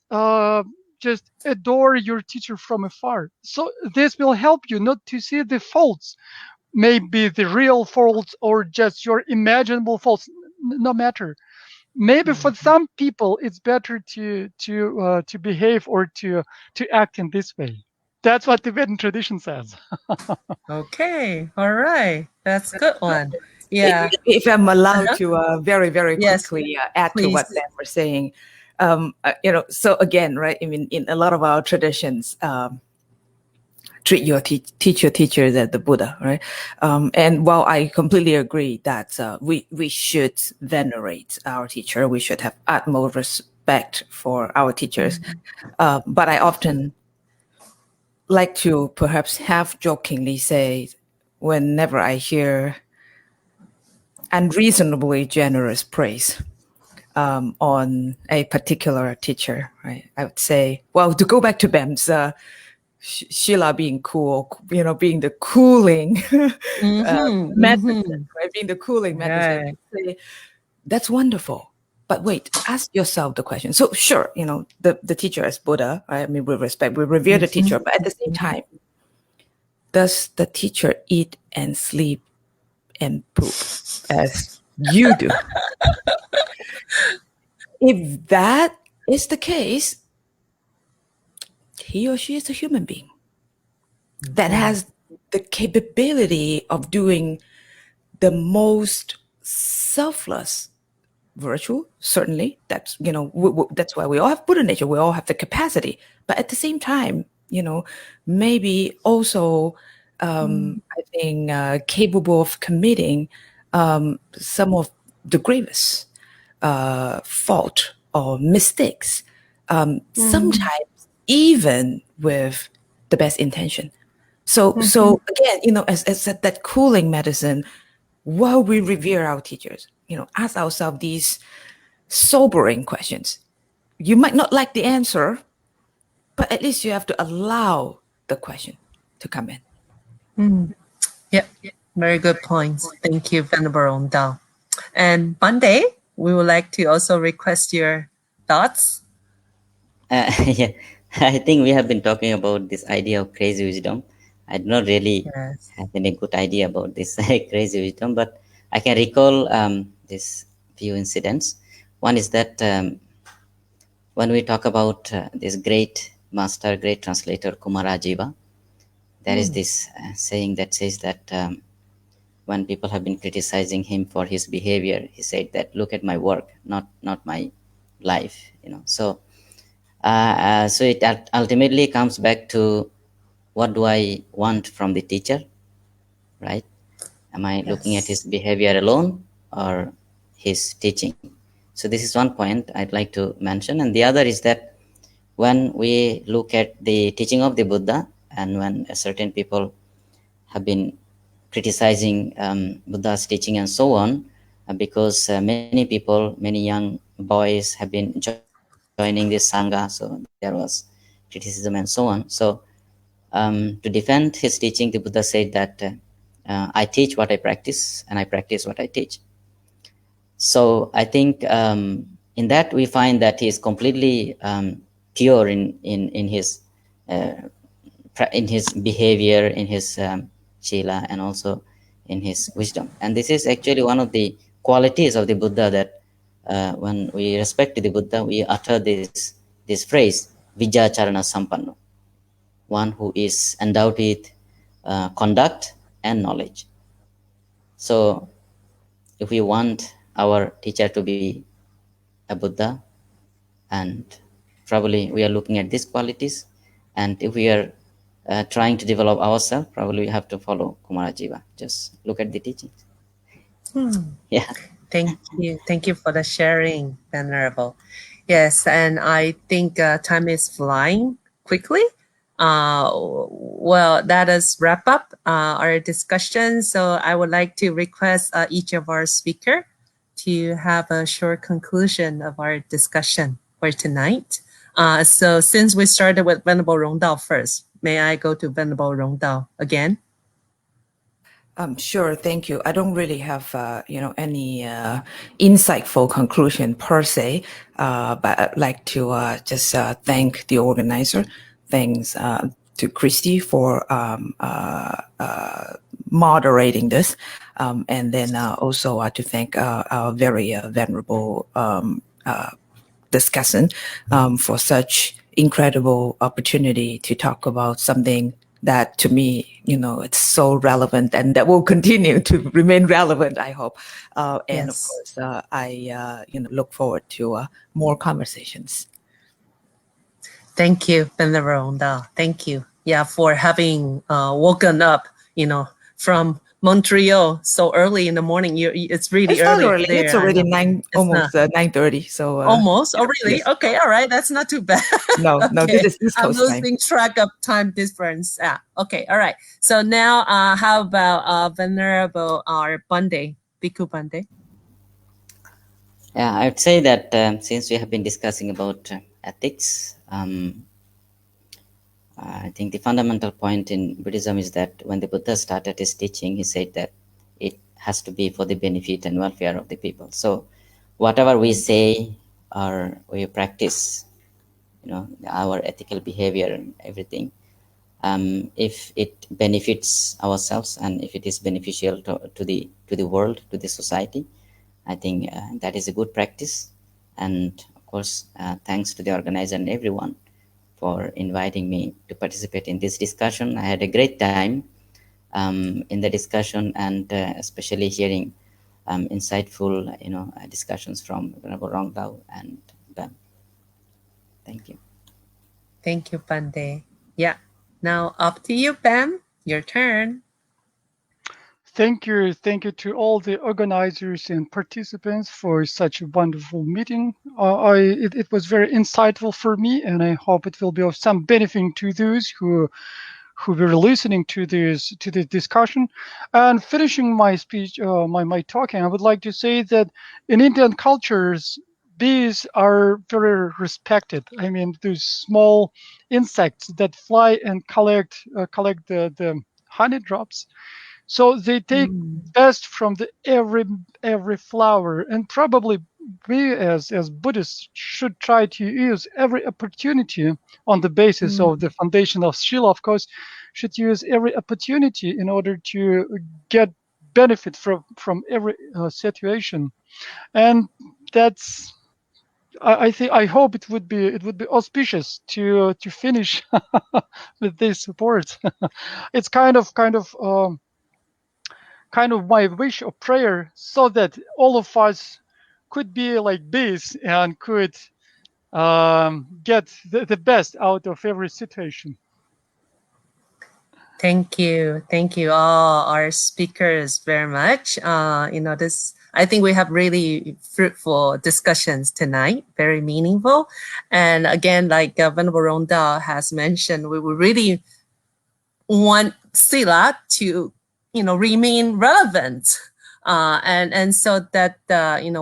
adore your teacher from afar. So this will help you not to see the faults, maybe the real faults or just your imaginable faults. No matter. Maybe for some people it's better to behave or to act in this way. That's what the Tibetan tradition says. Okay, all right, that's a good one. Yeah. If I'm allowed to very, very Yes, quickly add to please. what Ben was saying, so again, right? I mean, in a lot of our traditions, treat your teachers as the Buddha, right? And while I completely agree that we should venerate our teacher, we should have utmost respect for our teachers, but I often like to perhaps half jokingly say, whenever I hear unreasonably generous praise on a particular teacher, right, I would say, well, to go back to Bem's Sheila being cool, being the cooling medicine, right? Being the cooling medicine. Say, that's wonderful. But wait, ask yourself the question. So sure, the teacher is Buddha, right? I mean, we revere the teacher, but at the same time, does the teacher eat and sleep and poop as you do? If that is the case, he or she is a human being that has the capability of doing the most selfless virtue. Certainly, that's that's why we all have Buddha nature. We all have the capacity, but at the same time, maybe also I think capable of committing some of the gravest fault or mistakes. Sometimes even with the best intention. So again, as that cooling medicine, while we revere our teachers, ask ourselves these sobering questions. You might not like the answer, but at least you have to allow the question to come in. Yep, very good points. Thank you, Venerable Rongdao. And Monday, we would like to also request your thoughts. Yeah, I think we have been talking about this idea of crazy wisdom. I do not really have any good idea about this crazy wisdom, but I can recall this few incidents. One is that when we talk about this great master, great translator, Kumarajiva, there is this saying that says that when people have been criticizing him for his behavior, he said that, look at my work, not my life. So it ultimately comes back to, what do I want from the teacher, right? Am I looking at his behavior alone or his teaching? So this is one point I'd like to mention. And the other is that when we look at the teaching of the Buddha, and when certain people have been criticizing Buddha's teaching and so on, because many people, many young boys have been joining this Sangha, so there was criticism and so on. So to defend his teaching, the Buddha said that I teach what I practice and I practice what I teach. So I think in that we find that he is completely pure in his behavior, in his Shila, and also in his wisdom. And this is actually one of the qualities of the Buddha, that when we respect the Buddha, we utter this phrase, Vijacharana Sampanno, one who is endowed with conduct and knowledge. So if we want our teacher to be a Buddha, and probably we are looking at these qualities, and if we are trying to develop ourselves, probably we have to follow Kumarajiva. Just look at the teachings. Yeah. Thank you for the sharing, Venerable. Yes, and I think time is flying quickly. Well, that is wrap up our discussion. So I would like to request each of our speaker to have a short conclusion of our discussion for tonight. So since we started with Venerable Rongdao first, may I go to Venerable Rongdao again? Sure, thank you. I don't really have, any insightful conclusion per se, but I'd like to just thank the organizer. Thanks to Christie for moderating this, and then also to thank our very venerable discussant for such incredible opportunity to talk about something that to me, it's so relevant and that will continue to remain relevant, I hope. And of course, I look forward to more conversations. Thank you, Venerable Rongdao. Thank you. Yeah, for having woken up, from Montreal so early in the morning. It's really early early. there. It's already 9:30. So almost. Oh, really? Yes. Okay. All right. That's not too bad. No, Okay. This is East Coast I'm losing track of time difference. Yeah. Okay. All right. So now, how about Venerable Bande, Bhikkhu Bande? Yeah, I would say that since we have been discussing about ethics, I think the fundamental point in Buddhism is that when the Buddha started his teaching, he said that it has to be for the benefit and welfare of the people. So whatever we say or we practice, our ethical behavior and everything, if it benefits ourselves and if it is beneficial to the world, to the society, I think that is a good practice. And of course, thanks to the organizer and everyone for inviting me to participate in this discussion. I had a great time in the discussion, and especially hearing insightful, discussions from Venerable Rongdao and Bem. Thank you. Thank you, Bande. Yeah. Now up to you, Bem. Your turn. Thank you to all the organizers and participants for such a wonderful meeting. It was very insightful for me, and I hope it will be of some benefit to those who were listening to this discussion. And finishing my speech, my talking, I would like to say that in Indian cultures, bees are very respected. I mean, those small insects that fly and collect the honey drops. So they take best from the every flower, and probably we as Buddhists should try to use every opportunity on the basis of the foundation of Sila, of course, should use every opportunity in order to get benefit from every situation. And that's, I hope it would be auspicious to finish with this support. It's kind of my wish or prayer, so that all of us could be like bees and could get the best out of every situation. Thank you all our speakers very much. I think we have really fruitful discussions tonight, very meaningful. And again, like Venerable Rongdao has mentioned, we would really want Sila to, remain relevant. And so that,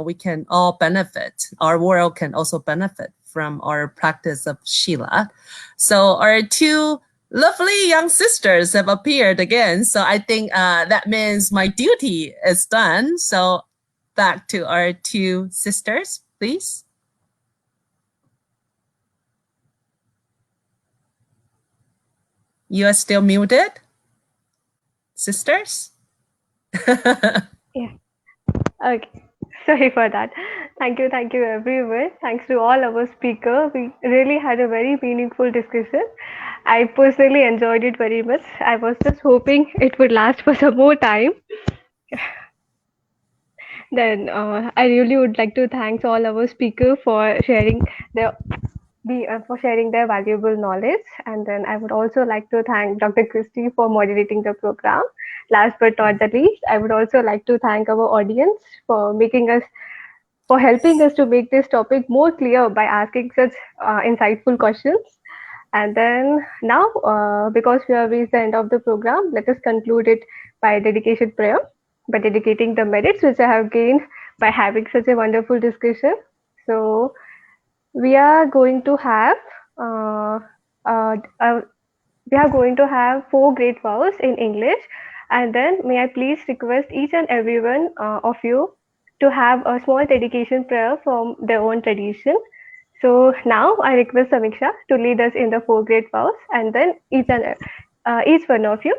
we can all benefit, our world can also benefit from our practice of Shila. So our two lovely young sisters have appeared again. So I think that means my duty is done. So back to our two sisters, please. You are still muted, sisters? Yeah. Okay. Sorry for that. Thank you everyone. Thanks to all our speakers. We really had a very meaningful discussion. I personally enjoyed it very much. I was just hoping it would last for some more time. Then I really would like to thank all our speakers for sharing their valuable knowledge. And then I would also like to thank Dr. Christie for moderating the program. last but not the least, I would also like to thank our audience for helping us to make this topic more clear by asking such insightful questions. And then now, because we have reached the end of the program, let us conclude it by dedication prayer, by dedicating the merits which I have gained by having such a wonderful discussion. So we are going to have uh, uh, uh, four great vows in English, and then may I please request each and everyone of you to have a small dedication prayer from their own tradition. So now I request Samiksha to lead us in the four great vows, and then each one of you.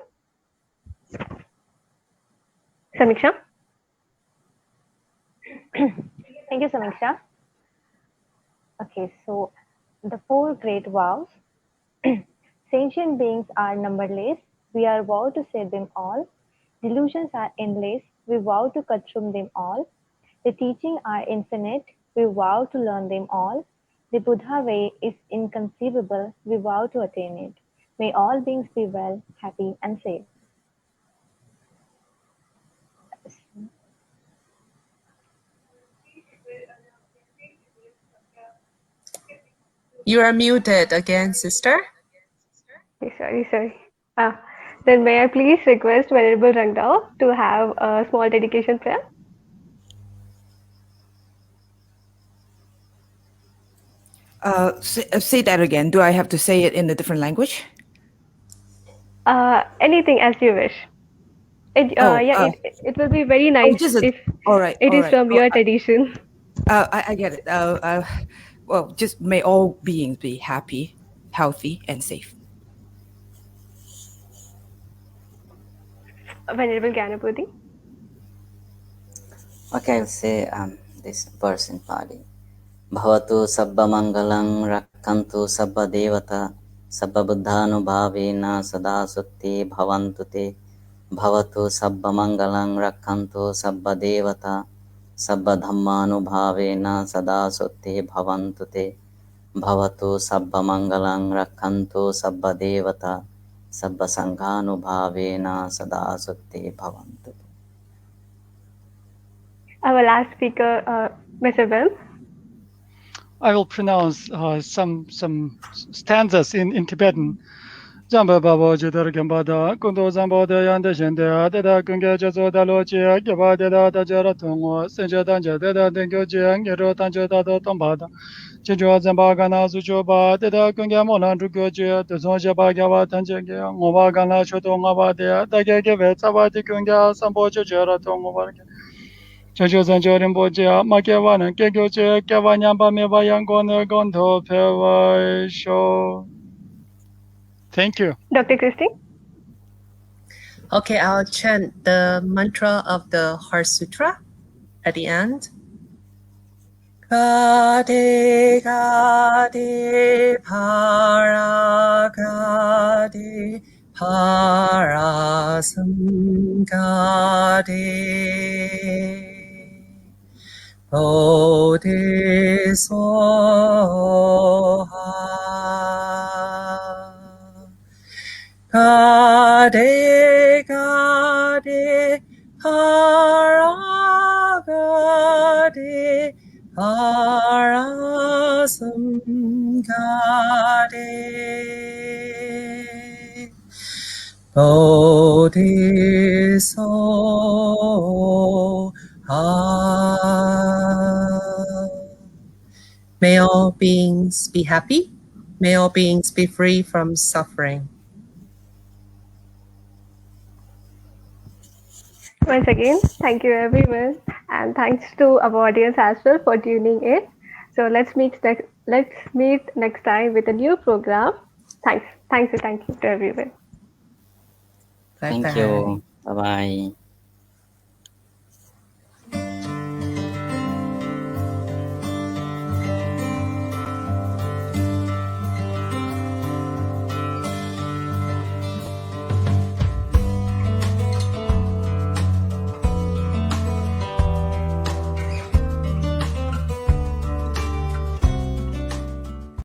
Samiksha. Thank you, Samiksha. Okay, so the four great vows. Sentient beings are numberless. We are vowed to save them all. Delusions are endless. We vow to cut through them all. The teachings are infinite. We vow to learn them all. The Buddha way is inconceivable. We vow to attain it. May all beings be well, happy, and safe. You are muted again, sister. Sorry. Then may I please request Venerable Rangdao to have a small dedication prayer. Say that again. Do I have to say it in a different language? Anything as you wish. It will be very nice if it is from your tradition. I get it. Well, just may all beings be happy, healthy, and safe. Venerable Gyanabodhi. Okay, I'll say this verse in Pali. Bhavatu sabba mangalang rakkantu sabba devata sabba buddhanubhavena sada sutti bhavantu te. Bhavatu sabba mangalang rakkantu sabba devata sabba dhammanubhavena sada sutti bhavantu te. Bhavatu sabba mangalang rakkantu sabba devata sabba sanghanubhavena sada sutti bhavantu te. Our last speaker, Mr. Bem. I will pronounce some stanzas in Tibetan. Jamba babo jidar gambada kundo zambada yanda shende deda kunge jazo dalo chi geba deda da jara tungo senja danja deda dengyo ji ngero danja da do tombada jinjo zamba gana sujo ba deda kunge molan rugyo ji de zonja ba gaba danja ge ngoba gana chodo ngoba de da ge ge ve tsaba di kunge sambo jara tungo ba ge Jojo zanjo rimbo ji ma ge wa ne ge gyo ji ge wa nyamba me ba yang go ne gon to pe wa sho. Thank you. Dr. Christie? Okay, I'll chant the mantra of the Heart Sutra at the end. Gade, gade, para, gade, parasam, gade. Bodhi soha. Gade, gade, para, gade, parasam, gade. Bodhi soha. May all beings be happy. May all beings be free from suffering. Once again, thank you everyone, and thanks to our audience as well for tuning in. So let's meet next time with a new program. Thank you to everyone. Thank you. Bye bye.